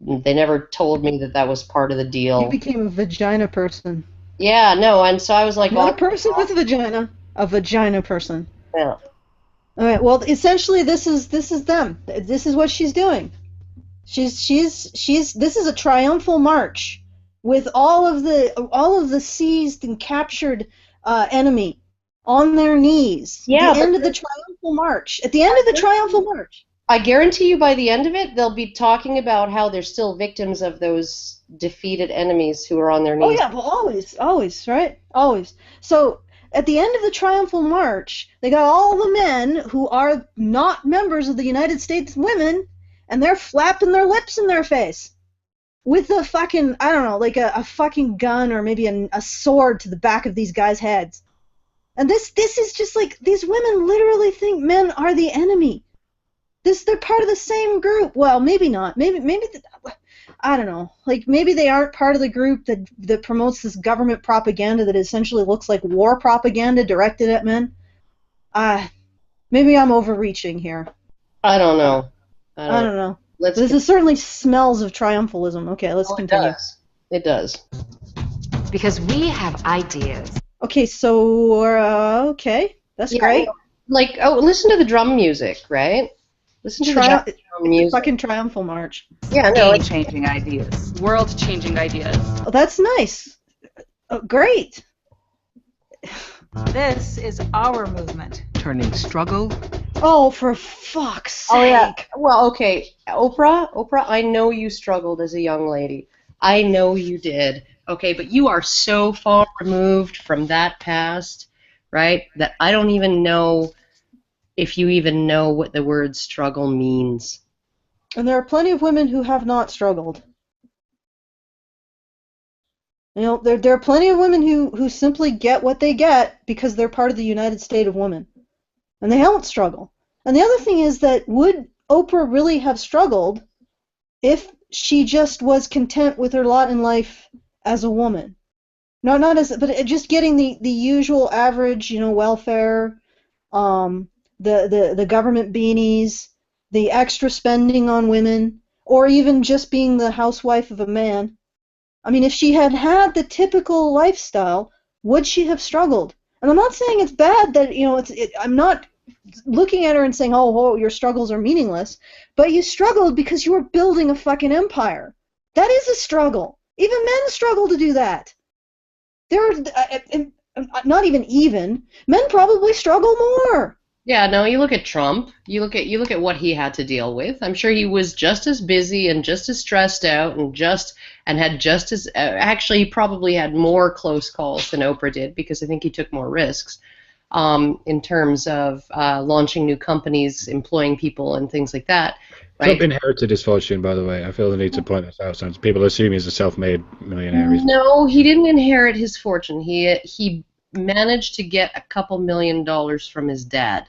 never told me that was part of the deal. You became a vagina person. Yeah, no, and so I was like, not a person with a vagina. A vagina person. Yeah. All right. Well, essentially, this is them. This is what she's doing. This is a triumphal march with all of the seized and captured enemy on their knees. Yeah. The end of the triumphal march. At the end of the triumphal march. I guarantee you, by the end of it, they'll be talking about how they're still victims of those defeated enemies who are on their knees. Oh yeah, well, always, right? Always. So. At the end of the triumphal march, they got all the men who are not members of the United States Women, and they're flapping their lips in their face with a fucking, I don't know, like a fucking gun or maybe a sword to the back of these guys' heads. And this is just like, these women literally think men are the enemy. They're part of the same group. Well, maybe not. Maybe I don't know. Like, maybe they aren't part of the group that promotes this government propaganda that essentially looks like war propaganda directed at men. Maybe I'm overreaching here. I don't know. I don't know. This certainly smells of triumphalism. Okay, let's continue. It does. Because we have ideas. Okay, so, okay. That's great. Like, listen to the drum music, right? Listen to the drum music. Fucking triumphal march. Yeah, no. Changing ideas. World-changing ideas. Oh, that's nice. Oh, great. This is our movement. Turning struggle. Oh, for fuck's sake. Oh, yeah. Well, okay. Oprah, I know you struggled as a young lady. I know you did. Okay, but you are so far removed from that past, right, that I don't even know if you even know what the word struggle means. And there are plenty of women who have not struggled. There are plenty of women who simply get what they get because they're part of the United State of Women. And they don't struggle. And the other thing is that would Oprah really have struggled if she just was content with her lot in life as a woman? No, not as, but just getting the usual average, welfare, the government beanies, the extra spending on women, or even just being the housewife of a man. I mean, if she had the typical lifestyle, would she have struggled? And I'm not saying it's bad that, I'm not looking at her and saying, oh, your struggles are meaningless, but you struggled because you were building a fucking empire. That is a struggle. Even men struggle to do that. Not even. Men probably struggle more. Yeah, no, you look at Trump, you look at what he had to deal with. I'm sure he was just as busy and just as stressed out and had just as actually he probably had more close calls than Oprah did because I think he took more risks in terms of launching new companies, employing people and things like that. Right? Trump inherited his fortune, by the way. I feel the need to point this out. Since people assume he's a self-made millionaire. No, he didn't inherit his fortune. He managed to get a couple $1 million from his dad.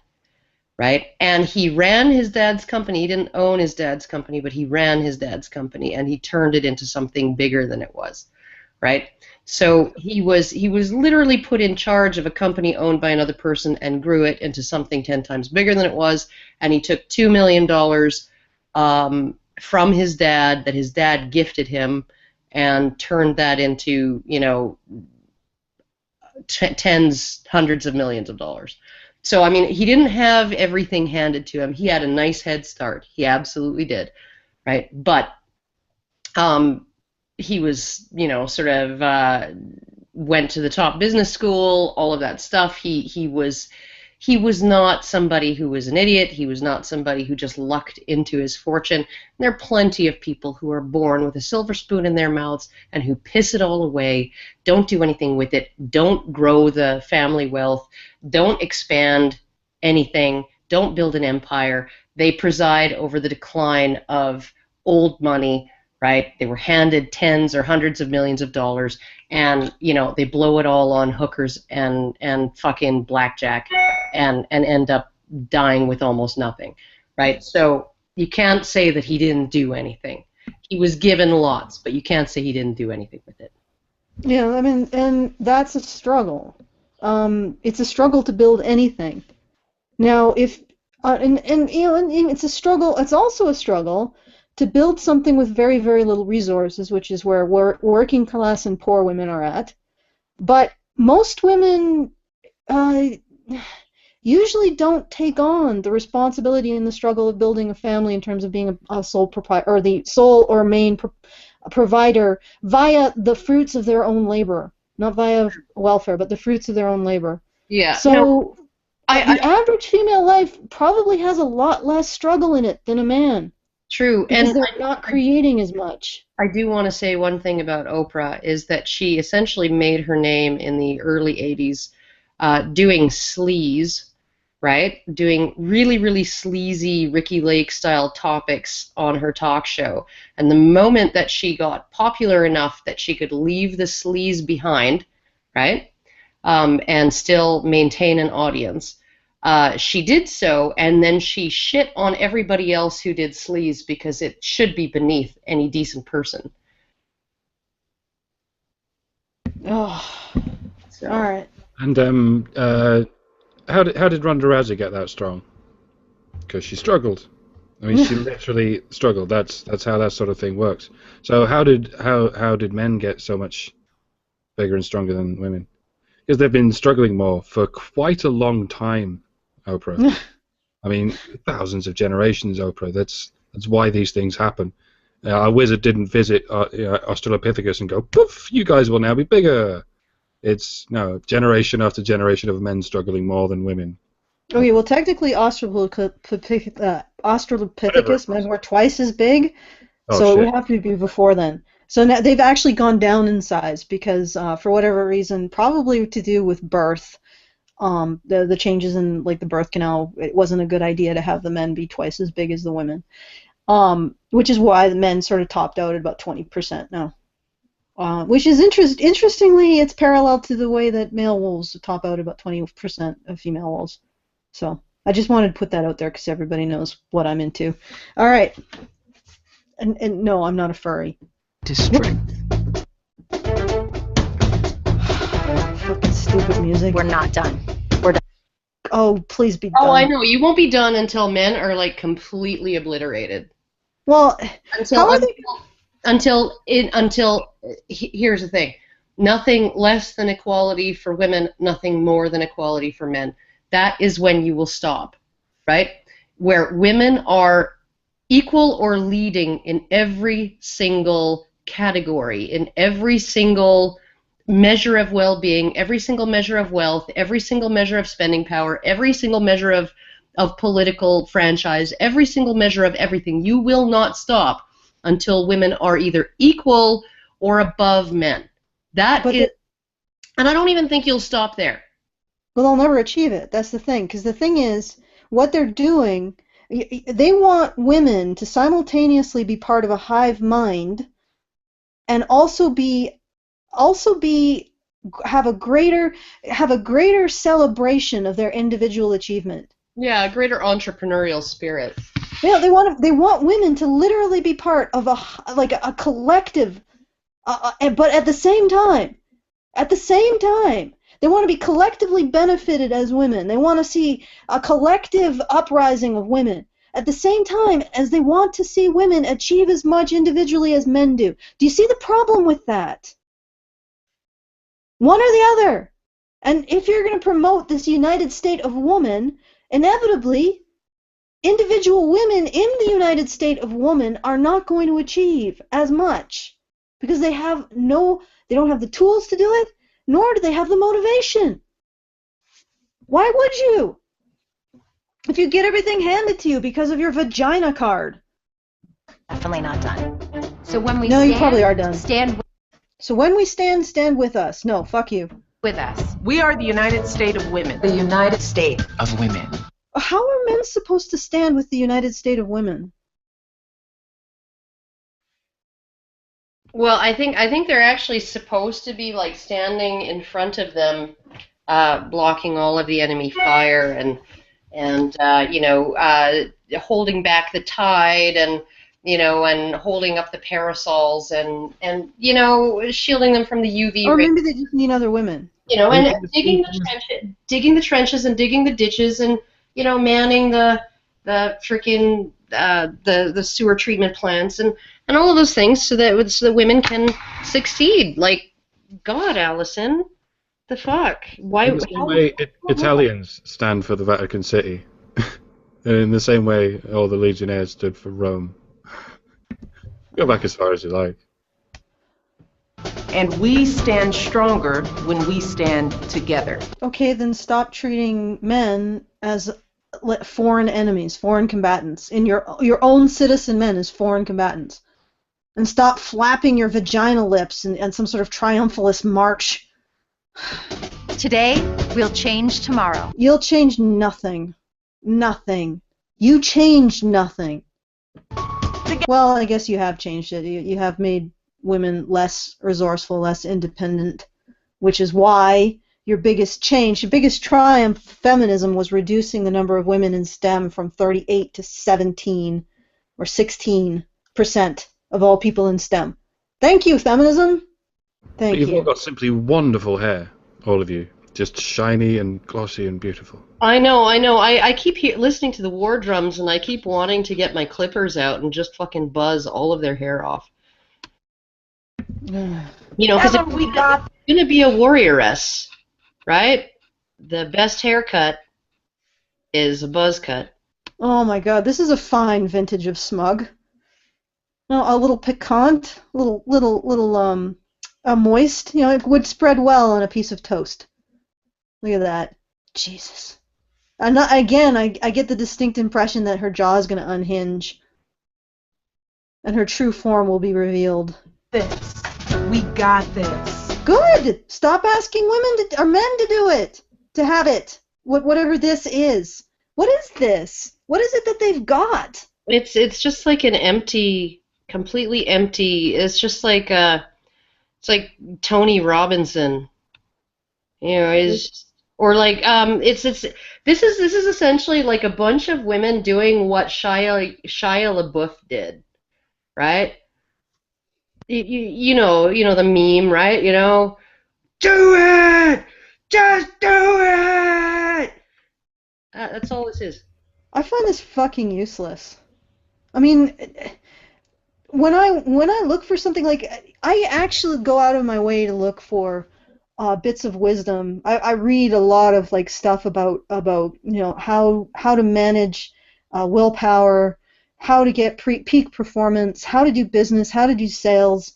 Right? And he ran his dad's company. He didn't own his dad's company, but he ran his dad's company, and he turned it into something bigger than it was. Right? So he was literally put in charge of a company owned by another person and grew it into something 10 times bigger than it was, and he took $2 million from his dad that his dad gifted him and turned that into, tens, hundreds of millions of dollars. So, I mean, he didn't have everything handed to him. He had a nice head start. He absolutely did, right? But he was, sort of went to the top business school, all of that stuff. He was not somebody who was an idiot. He was not somebody who just lucked into his fortune. And there are plenty of people who are born with a silver spoon in their mouths and who piss it all away, don't do anything with it, don't grow the family wealth, don't expand anything, don't build an empire. They preside over the decline of old money, right? They were handed tens or hundreds of millions of dollars, and they blow it all on hookers and fucking blackjack, and end up dying with almost nothing, right? So you can't say that he didn't do anything. He was given lots, but you can't say he didn't do anything with it. Yeah, I mean, and that's a struggle. It's a struggle to build anything. Now, if and it's a struggle. It's also a struggle to build something with very, very little resources, which is where working class and poor women are at. But most women usually don't take on the responsibility and the struggle of building a family in terms of being a sole proprietor, or the sole or main provider via the fruits of their own labor, not via welfare, but the fruits of their own labor. Yeah. So the average female life probably has a lot less struggle in it than a man. True, because and they're not creating as much. I do want to say one thing about Oprah is that she essentially made her name in the early 80s doing sleaze, right? Doing really, really sleazy Ricky Lake-style topics on her talk show. And the moment that she got popular enough that she could leave the sleaze behind, right, and still maintain an audience, she did so, and then she shit on everybody else who did sleaze because it should be beneath any decent person. Oh, so. All right. And how did Ronda Rousey get that strong? Because she struggled. I mean, she literally struggled. That's how that sort of thing works. So how did men get so much bigger and stronger than women? Because they've been struggling more for quite a long time. Oprah. I mean, thousands of generations, Oprah. That's why these things happen. A wizard didn't visit Australopithecus and go, poof, you guys will now be bigger. It's, no, generation after generation of men struggling more than women. Okay, well, technically, Australopithecus men were twice as big, so shit. It would have to be before then. So now they've actually gone down in size because, for whatever reason, probably to do with birth, the changes in like the birth canal, it wasn't a good idea to have the men be twice as big as the women, which is why the men sort of topped out at about 20% now, which is interestingly it's parallel to the way that male wolves top out at about 20% of female wolves. So I just wanted to put that out there because everybody knows what I'm into. All right, and no, I'm not a furry. To strength. Fucking stupid music. We're not done. Oh, please be done. Oh, I know. You won't be done until men are like completely obliterated. Well, until here's the thing. Nothing less than equality for women, nothing more than equality for men. That is when you will stop, right? Where women are equal or leading in every single category, in every single measure of well-being, every single measure of wealth, every single measure of spending power, every single measure of political franchise, every single measure of everything. You will not stop until women are either equal or above men. And I don't even think you'll stop there. Well, they'll never achieve it. That's the thing. Because the thing is, what they're doing, they want women to simultaneously be part of a hive mind and also have a greater celebration of their individual achievement. Yeah, a greater entrepreneurial spirit. Yeah, they want women to literally be part of a collective, but at the same time, they want to be collectively benefited as women. They want to see a collective uprising of women. at the same time as they want to see women achieve as much individually as men do. Do you see the problem with that? One or the other. And if you're going to promote this United State of Woman, inevitably, individual women in the United State of Woman are not going to achieve as much because they don't have the tools to do it, nor do they have the motivation. Why would you? If you get everything handed to you because of your vagina card. Definitely not done. So when we No, stand, you probably are done. stand So when we stand, stand with us. No, fuck you. with us. We are the United State of Women. The United States. Of women. How are men supposed to stand with the United State of Women? Well, I think they're actually supposed to be like standing in front of them, blocking all of the enemy fire and holding back the tide and and holding up the parasols and shielding them from the UV Or rays. maybe they just need other women. And digging the trenches and digging the ditches and manning the freaking the sewer treatment plants and all of those things so that women can succeed. Like, God, Allison, the fuck? Why? In the same way Italians stand for the Vatican City. And in the same way all the legionnaires stood for Rome. Go back as far as you like. And we stand stronger when we stand together. Okay, then stop treating men as foreign enemies, foreign combatants, in your own citizen men as foreign combatants. And stop flapping your vaginal lips and some sort of triumphalist march. Today, we'll change tomorrow. You'll change nothing. Nothing. You changed nothing. Well, I guess you have changed it. You have made women less resourceful, less independent, which is why your biggest change, your biggest triumph of feminism was reducing the number of women in STEM from 38 to 17 or 16% of all people in STEM. Thank you, feminism. Thank You've all you. got simply wonderful hair, all of you. Just shiny and glossy and beautiful. I know. I keep listening to the war drums, and I keep wanting to get my clippers out and just fucking buzz all of their hair off. Because if we got you're gonna be a warrioress, right? The best haircut is a buzz cut. Oh my God, this is a fine vintage of smug. A little piquant, little moist. It would spread well on a piece of toast. Look at that. Jesus. I get the distinct impression that her jaw is going to unhinge. And her true form will be revealed. this. We got this. Good! Stop asking women or men to do it. To have it. Whatever this is. What is this? What is it that they've got? It's just like an empty, completely empty. It's just like it's like Tony Robinson. Or like this is essentially like a bunch of women doing what Shia LaBeouf did, right? You know the meme, right? Do it, just do it. That's all this is. I find this fucking useless. I mean, when I look for something, like, I actually go out of my way to look for bits of wisdom. I read a lot of like stuff about how to manage willpower, how to get peak performance, how to do business, how to do sales,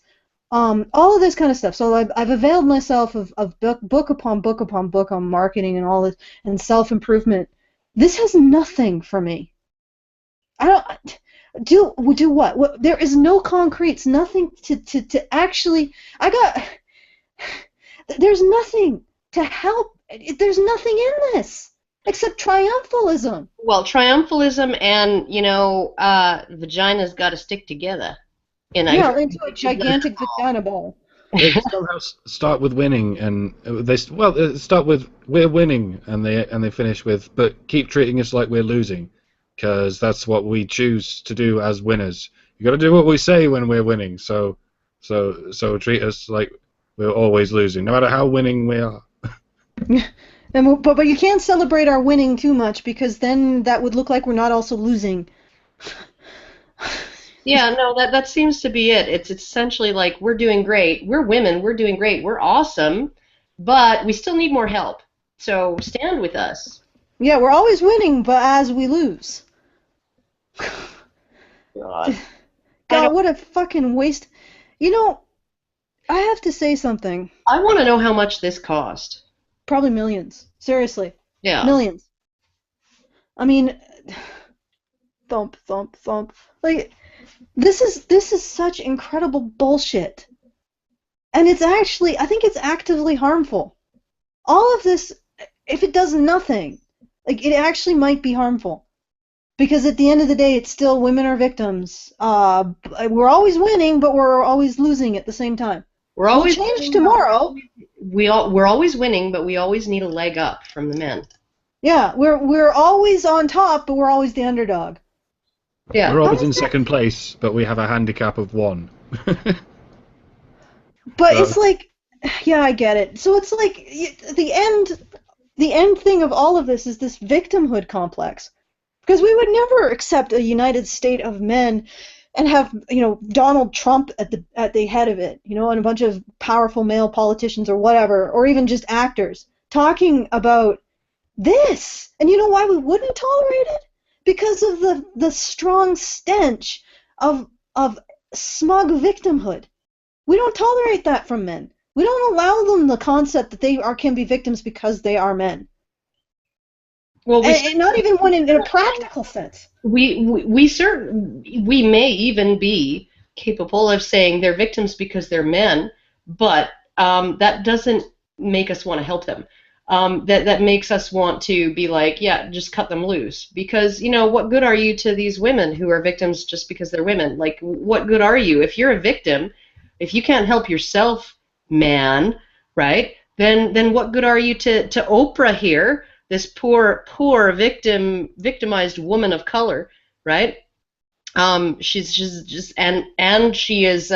all of this kind of stuff. So I've availed myself of book upon book upon book on marketing and all this and self-improvement. This has nothing for me. I don't do what? There is no concretes, nothing to actually. There's nothing to help. There's nothing in this except triumphalism. Well, triumphalism and vaginas got to stick together. Into a gigantic vagina ball. They somehow start with winning, and they start with we're winning, and they finish with but keep treating us like we're losing, because that's what we choose to do as winners. You got to do what we say when we're winning. So treat us like we're always losing, no matter how winning we are. But you can't celebrate our winning too much, because then that would look like we're not also losing. Yeah, no, that seems to be it. It's essentially like we're doing great. We're women. We're doing great. We're awesome, but we still need more help. So stand with us. Yeah, we're always winning, but as we lose. God. God, what a fucking waste. You know, I have to say something. I want to know how much this cost. Probably millions. Seriously. Yeah. Millions. I mean, thump, thump, thump. Like, this is such incredible bullshit. And it's actually, I think it's actively harmful. All of this, if it does nothing, like, it actually might be harmful. Because at the end of the day, it's still women are victims. We're always winning, but we're always losing at the same time. We'll change tomorrow. We're always winning, but we always need a leg up from the men. Yeah, we're always on top, but we're always the underdog. Yeah. We're always in second place, but we have a handicap of 1. But it's like, yeah, I get it. So it's like the end thing of all of this is this victimhood complex. Because we would never accept a united state of men and have, Donald Trump at the head of it, and a bunch of powerful male politicians or whatever, or even just actors talking about this. And you know why we wouldn't tolerate it? Because of the strong stench of smug victimhood. We don't tolerate that from men. We don't allow them the concept that they can be victims because they are men. Well, and not even when in a practical sense. We may even be capable of saying they're victims because they're men, but that doesn't make us want to help them. That makes us want to be like, yeah, just cut them loose. Because, what good are you to these women who are victims just because they're women? Like, what good are you? If you're a victim, if you can't help yourself, man, right, then what good are you to Oprah here, this poor victimized woman of color, right? She's just and she is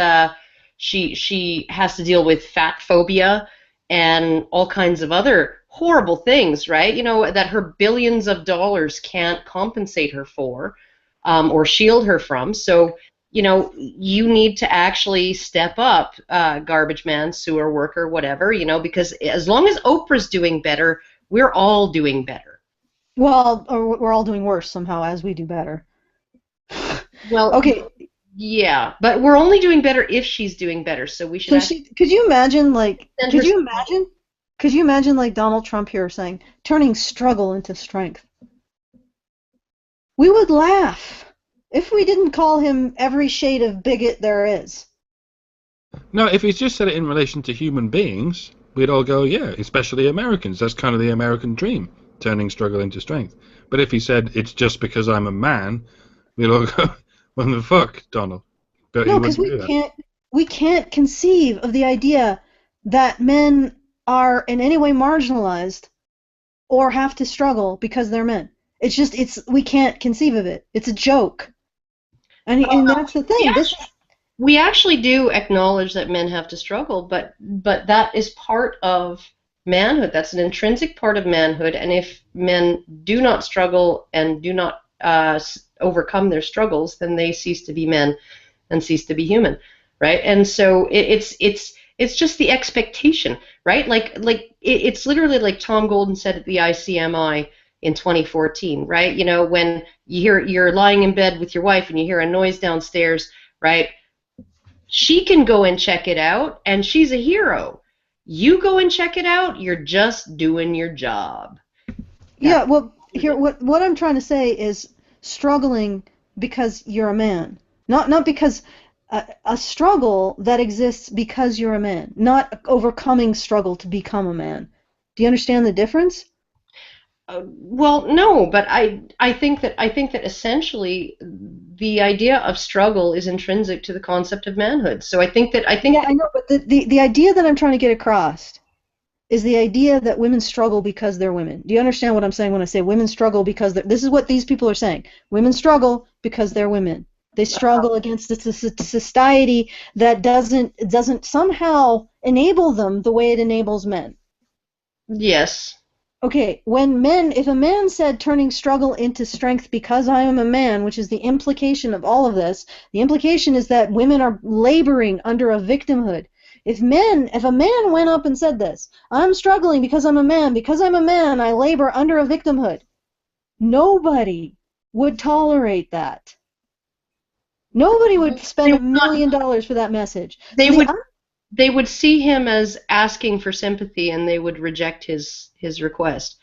she has to deal with fat phobia and all kinds of other horrible things, right? That her billions of dollars can't compensate her for or shield her from. So, you need to actually step up, garbage man, sewer worker, whatever, because as long as Oprah's doing better, we're all doing better. Well, or we're all doing worse somehow as we do better. Well, okay. Yeah, but we're only doing better if she's doing better. So we should. Could you imagine, like, could you imagine, like, Donald Trump here saying, turning struggle into strength? We would laugh if we didn't call him every shade of bigot there is. No, if he's just said it in relation to human beings, we'd all go, yeah, especially Americans. That's kind of the American dream, turning struggle into strength. But if he said, it's just because I'm a man, we'd all go, what the fuck, Donald? But no, because we can't conceive of the idea that men are in any way marginalized or have to struggle because they're men. We can't conceive of it. It's a joke. And that's the thing. We actually do acknowledge that men have to struggle, but that is part of manhood. That's an intrinsic part of manhood, and if men do not struggle and do not overcome their struggles, then they cease to be men and cease to be human, right? And so it's just the expectation, right? Like it's literally like Tom Golden said at the ICMI in 2014, right? When you're lying in bed with your wife and you hear a noise downstairs, right? She can go and check it out, and she's a hero. You go and check it out, you're just doing your job. Yeah, well, here, what I'm trying to say is struggling because you're a man, not because a struggle that exists because you're a man, not overcoming struggle to become a man. Do you understand the difference? Well, no, but I think that essentially the idea of struggle is intrinsic to the concept of manhood. So I think. Yeah, I know, but the idea that I'm trying to get across is the idea that women struggle because they're women. Do you understand what I'm saying when I say women struggle because this is what these people are saying? Women struggle because they're women. They struggle against a society that doesn't somehow enable them the way it enables men. Yes. Okay, if a man said turning struggle into strength because I am a man, which is the implication of all of this, the implication is that women are laboring under a victimhood. If a man went up and said this, I'm struggling because I'm a man, I labor under a victimhood, nobody would tolerate that. Nobody would spend $1 million for that message. They would see him as asking for sympathy, and they would reject his request.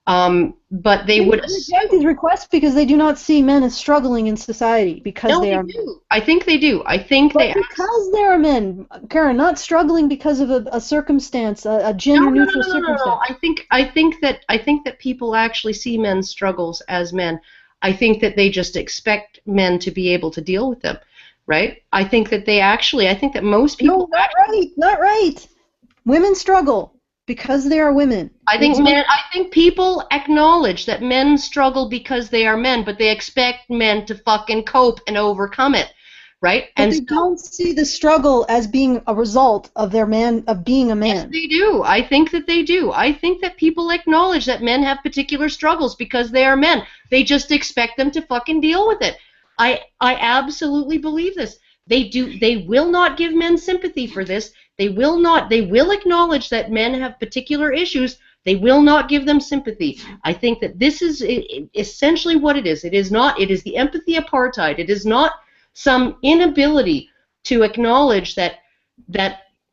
But they would reject his request because they do not see men as struggling in society because they are. Do. I think they do. I think because they are men, Karen, not struggling because of a circumstance, a gender-neutral circumstance. No. I think that people actually see men's struggles as men. I think that they just expect men to be able to deal with them, right? I think that most people. No, not right. Women struggle because they are women. I think people acknowledge that men struggle because they are men, but they expect men to fucking cope and overcome it, right? But they don't see the struggle as being a result of being a man. Yes, they do. I think that they do. I think that people acknowledge that men have particular struggles because they are men. They just expect them to fucking deal with it. I absolutely believe this. They do. They will not give men sympathy for this. They will not. They will acknowledge that men have particular issues. They will not give them sympathy. I think that this is essentially what it is. It is not. It is the empathy apartheid. It is not some inability to acknowledge that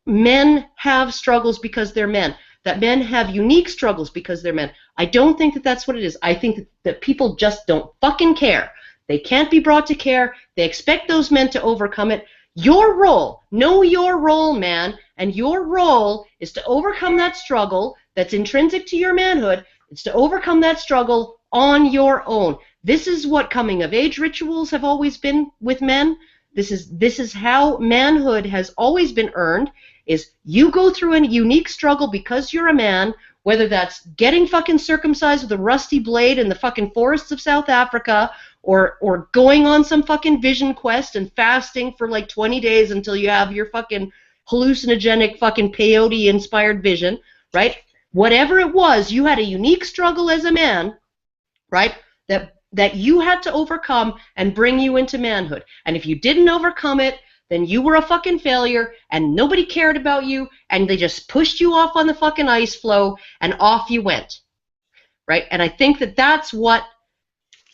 men have struggles because they're men. That men have unique struggles because they're men. I don't think that that's what it is. I think that people just don't fucking care. They can't be brought to care. They expect those men to overcome it. Your role, know your role, man, and your role is to overcome that struggle that's intrinsic to your manhood. It's to overcome that struggle on your own. This is what coming-of-age rituals have always been with men. This is how manhood has always been earned, is you go through a unique struggle because you're a man, whether that's getting fucking circumcised with a rusty blade in the fucking forests of South Africa, or going on some fucking vision quest and fasting for like 20 days until you have your fucking hallucinogenic fucking peyote-inspired vision, right? Whatever it was, you had a unique struggle as a man, right, that you had to overcome and bring you into manhood. And if you didn't overcome it, then you were a fucking failure and nobody cared about you and they just pushed you off on the fucking ice floe and off you went, right? And I think that that's what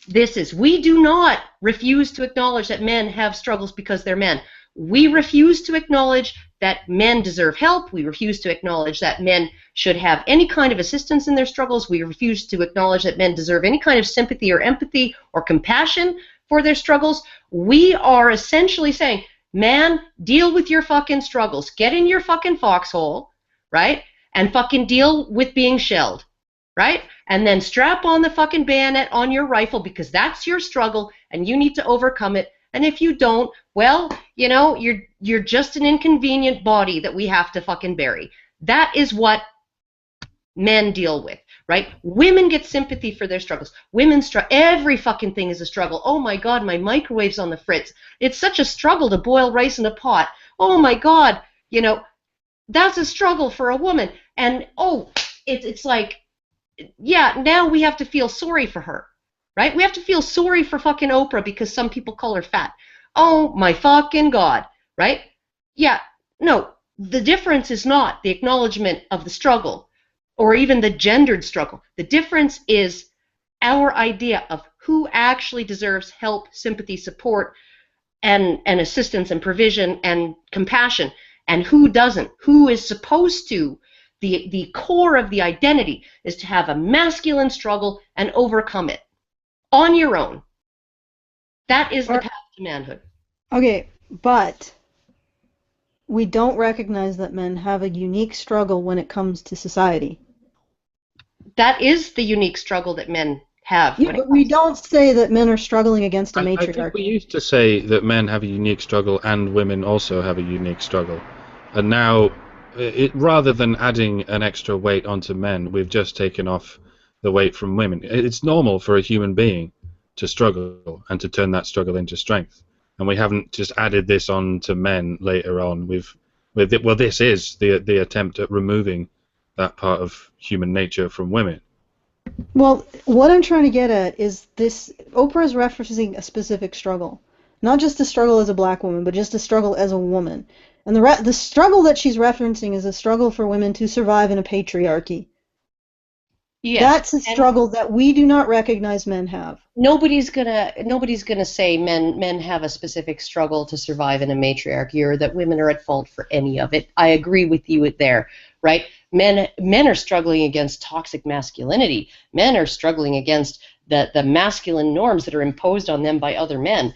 this is. We do not refuse to acknowledge that men have struggles because they're men. We refuse to acknowledge that men deserve help. We refuse to acknowledge that men should have any kind of assistance in their struggles. We refuse to acknowledge that men deserve any kind of sympathy or empathy or compassion for their struggles. We are essentially saying, man, deal with your fucking struggles. Get in your fucking foxhole, right? And fucking deal with being shelled, right? And then strap on the fucking bayonet on your rifle because that's your struggle and you need to overcome it. And if you don't, well, you know, you're just an inconvenient body that we have to fucking bury. That is what men deal with, right? Women get sympathy for their struggles. Every fucking thing is a struggle. Oh my God, my microwave's on the fritz. It's such a struggle to boil rice in a pot. Oh my God, you know, that's a struggle for a woman. And it's like, yeah, now we have to feel sorry for her, right? We have to feel sorry for fucking Oprah because some people call her fat. Oh my fucking God, right? Yeah, no, the difference is not the acknowledgement of the struggle or even the gendered struggle. The difference is our idea of who actually deserves help, sympathy, support, and assistance and provision and compassion, and who doesn't, who is supposed to. The core of the identity is to have a masculine struggle and overcome it on your own. That is the path to manhood. Okay, but we don't recognize that men have a unique struggle when it comes to society. That is the unique struggle that men have. Yeah, but we don't say that men are struggling against a matriarchy. I think we used to say that men have a unique struggle and women also have a unique struggle. And now, rather than adding an extra weight onto men, we've just taken off the weight from women. It's normal for a human being to struggle and to turn that struggle into strength. And we haven't just added this on to men later on. Well, this is the attempt at removing that part of human nature from women. Well, what I'm trying to get at is this: Oprah is referencing a specific struggle, not just a struggle as a black woman, but just a struggle as a woman. And the struggle that she's referencing is a struggle for women to survive in a patriarchy. Yes, That's a and struggle that we do not recognize men have. nobody's gonna say men have a specific struggle to survive in a matriarchy or that women are at fault for any of it. I agree with you there, right? Men are struggling against toxic masculinity. Men are struggling against the masculine norms that are imposed on them by other men.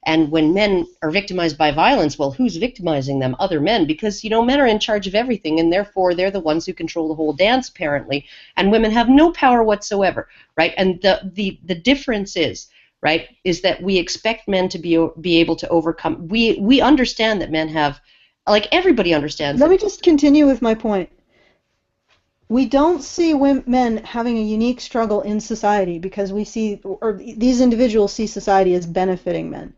And when men are victimized by violence, well, who's victimizing them? Other men, because men are in charge of everything, and therefore they're the ones who control the whole dance, apparently, and women have no power whatsoever, right? And the difference is, right, is that we expect men to be able to overcome. We understand that men have, like everybody understands. Let me just continue with my point. We don't see men having a unique struggle in society because we see, or these individuals see society as benefiting men.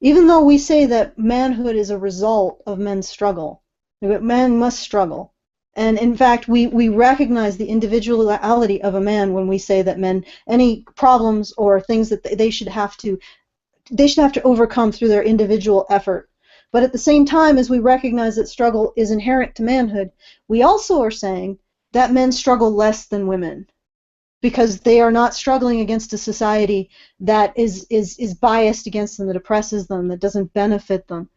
Even though we say that manhood is a result of men's struggle, men must struggle. And in fact, we recognize the individuality of a man when we say that men, any problems or things that they should have to overcome through their individual effort. But at the same time as we recognize that struggle is inherent to manhood, we also are saying that men struggle less than women, because they are not struggling against a society that is biased against them, that oppresses them, that doesn't benefit them.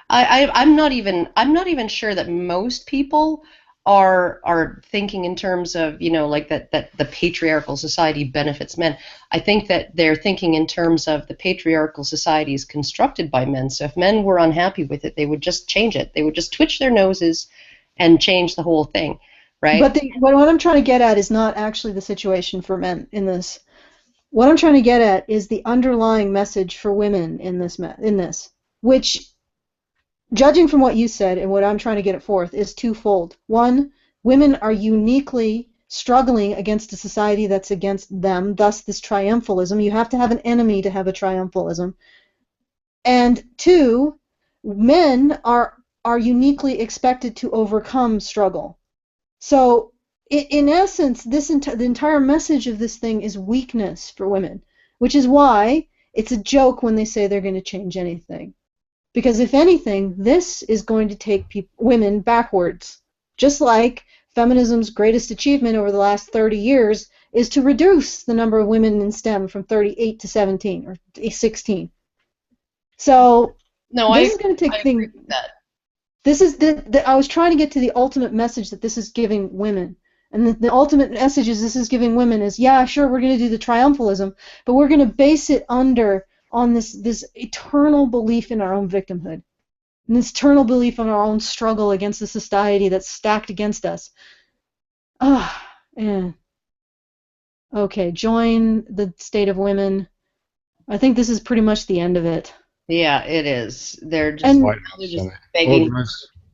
I'm not even sure that most people are thinking in terms of like that the patriarchal society benefits men. I think that they're thinking in terms of the patriarchal society is constructed by men. So if men were unhappy with it, they would just change it. They would just twitch their noses and change the whole thing. Right? But what I'm trying to get at is not actually the situation for men in this. What I'm trying to get at is the underlying message for women in this, which, judging from what you said and what I'm trying to get it forth, is twofold. One, women are uniquely struggling against a society that's against them, thus this triumphalism. You have to have an enemy to have a triumphalism. And two, men are uniquely expected to overcome struggle. So, in essence, the entire message of this thing is weakness for women, which is why it's a joke when they say they're going to change anything. Because if anything, this is going to take women backwards. Just like feminism's greatest achievement over the last 30 years is to reduce the number of women in STEM from 38 to 17 or 16. So, no, this is going to take things. This is I was trying to get to the ultimate message that this is giving women. And the ultimate message this is giving women is, yeah, sure, we're going to do the triumphalism, but we're going to base it on this eternal belief in our own victimhood, and this eternal belief in our own struggle against a society that's stacked against us. Okay, join the state of women. I think this is pretty much the end of it. Yeah, it is. They're just begging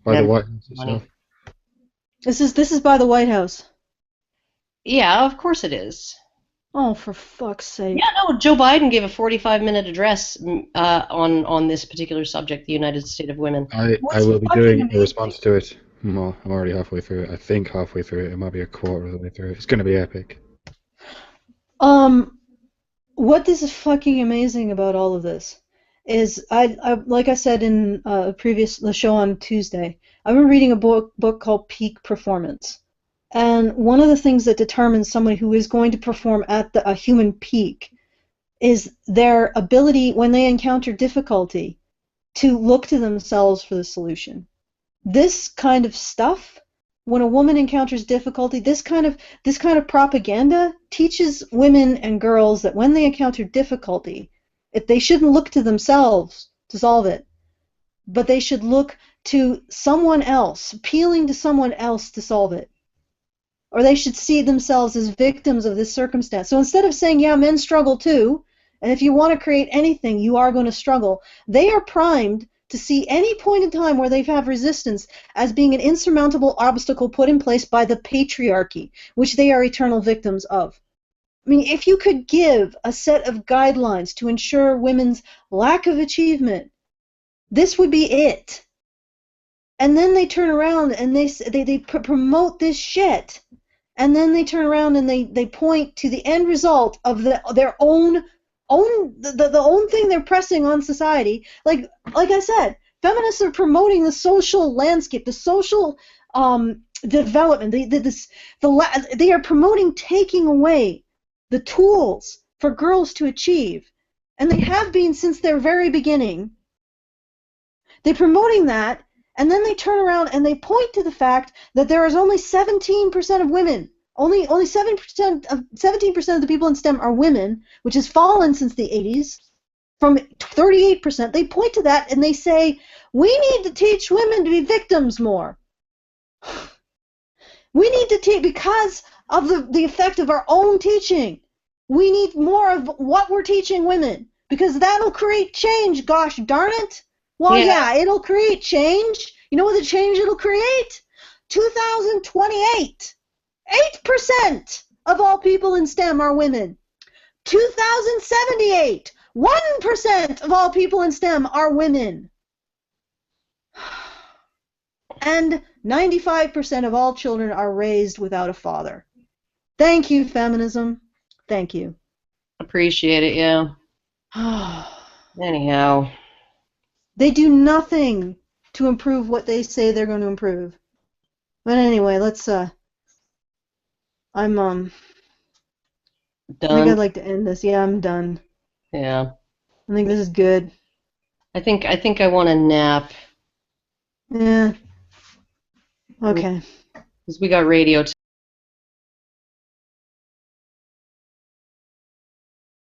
by the White House itself. This is by the White House. Yeah, of course it is. Oh, for fuck's sake. Yeah, no, Joe Biden gave a 45-minute address on this particular subject, the United State of Women. I will be doing a response to it. Well, I'm already halfway through it. I think halfway through it. It might be a quarter of the way through it. It's going to be epic. What is fucking amazing about all of this is, I like I said in the show on Tuesday, I've been reading a book called Peak Performance. And one of the things that determines somebody who is going to perform at a human peak is their ability, when they encounter difficulty, to look to themselves for the solution. This kind of stuff, when a woman encounters difficulty, this kind of propaganda teaches women and girls that when they encounter difficulty, they shouldn't look to themselves to solve it, but they should look to someone else, appealing to someone else to solve it. Or they should see themselves as victims of this circumstance. So instead of saying, yeah, men struggle too, and if you want to create anything, you are going to struggle, they are primed to see any point in time where they have resistance as being an insurmountable obstacle put in place by the patriarchy, which they are eternal victims of. I mean, if you could give a set of guidelines to ensure women's lack of achievement, this would be it. And then they turn around and they promote this shit. and then they turn around and they point to the end result of their own thing they're pressing on society. Like I said, feminists are promoting the social landscape, the social development. They are promoting taking away the tools for girls to achieve, and they have been since their very beginning. They're promoting that, and then they turn around and they point to the fact that there is only 17% of women. Only 17% of the people in STEM are women, which has fallen since the 80s from 38%. They point to that and they say, we need to teach women to be victims more. We need to teach, because of the effect of our own teaching. We need more of what we're teaching women, because that'll create change, gosh darn it. Well, yeah, it'll create change. You know what the change it'll create? 2028. 8% of all people in STEM are women. 2078. 1% of all people in STEM are women. And 95% of all children are raised without a father. Thank you, feminism. Thank you. Appreciate it, yeah. Anyhow. They do nothing to improve what they say they're going to improve. But anyway, let's I'm Done. I think I'd like to end this. Yeah, I'm done. Yeah. I think this is good. I think I want a nap. Yeah. Okay. Because we got radio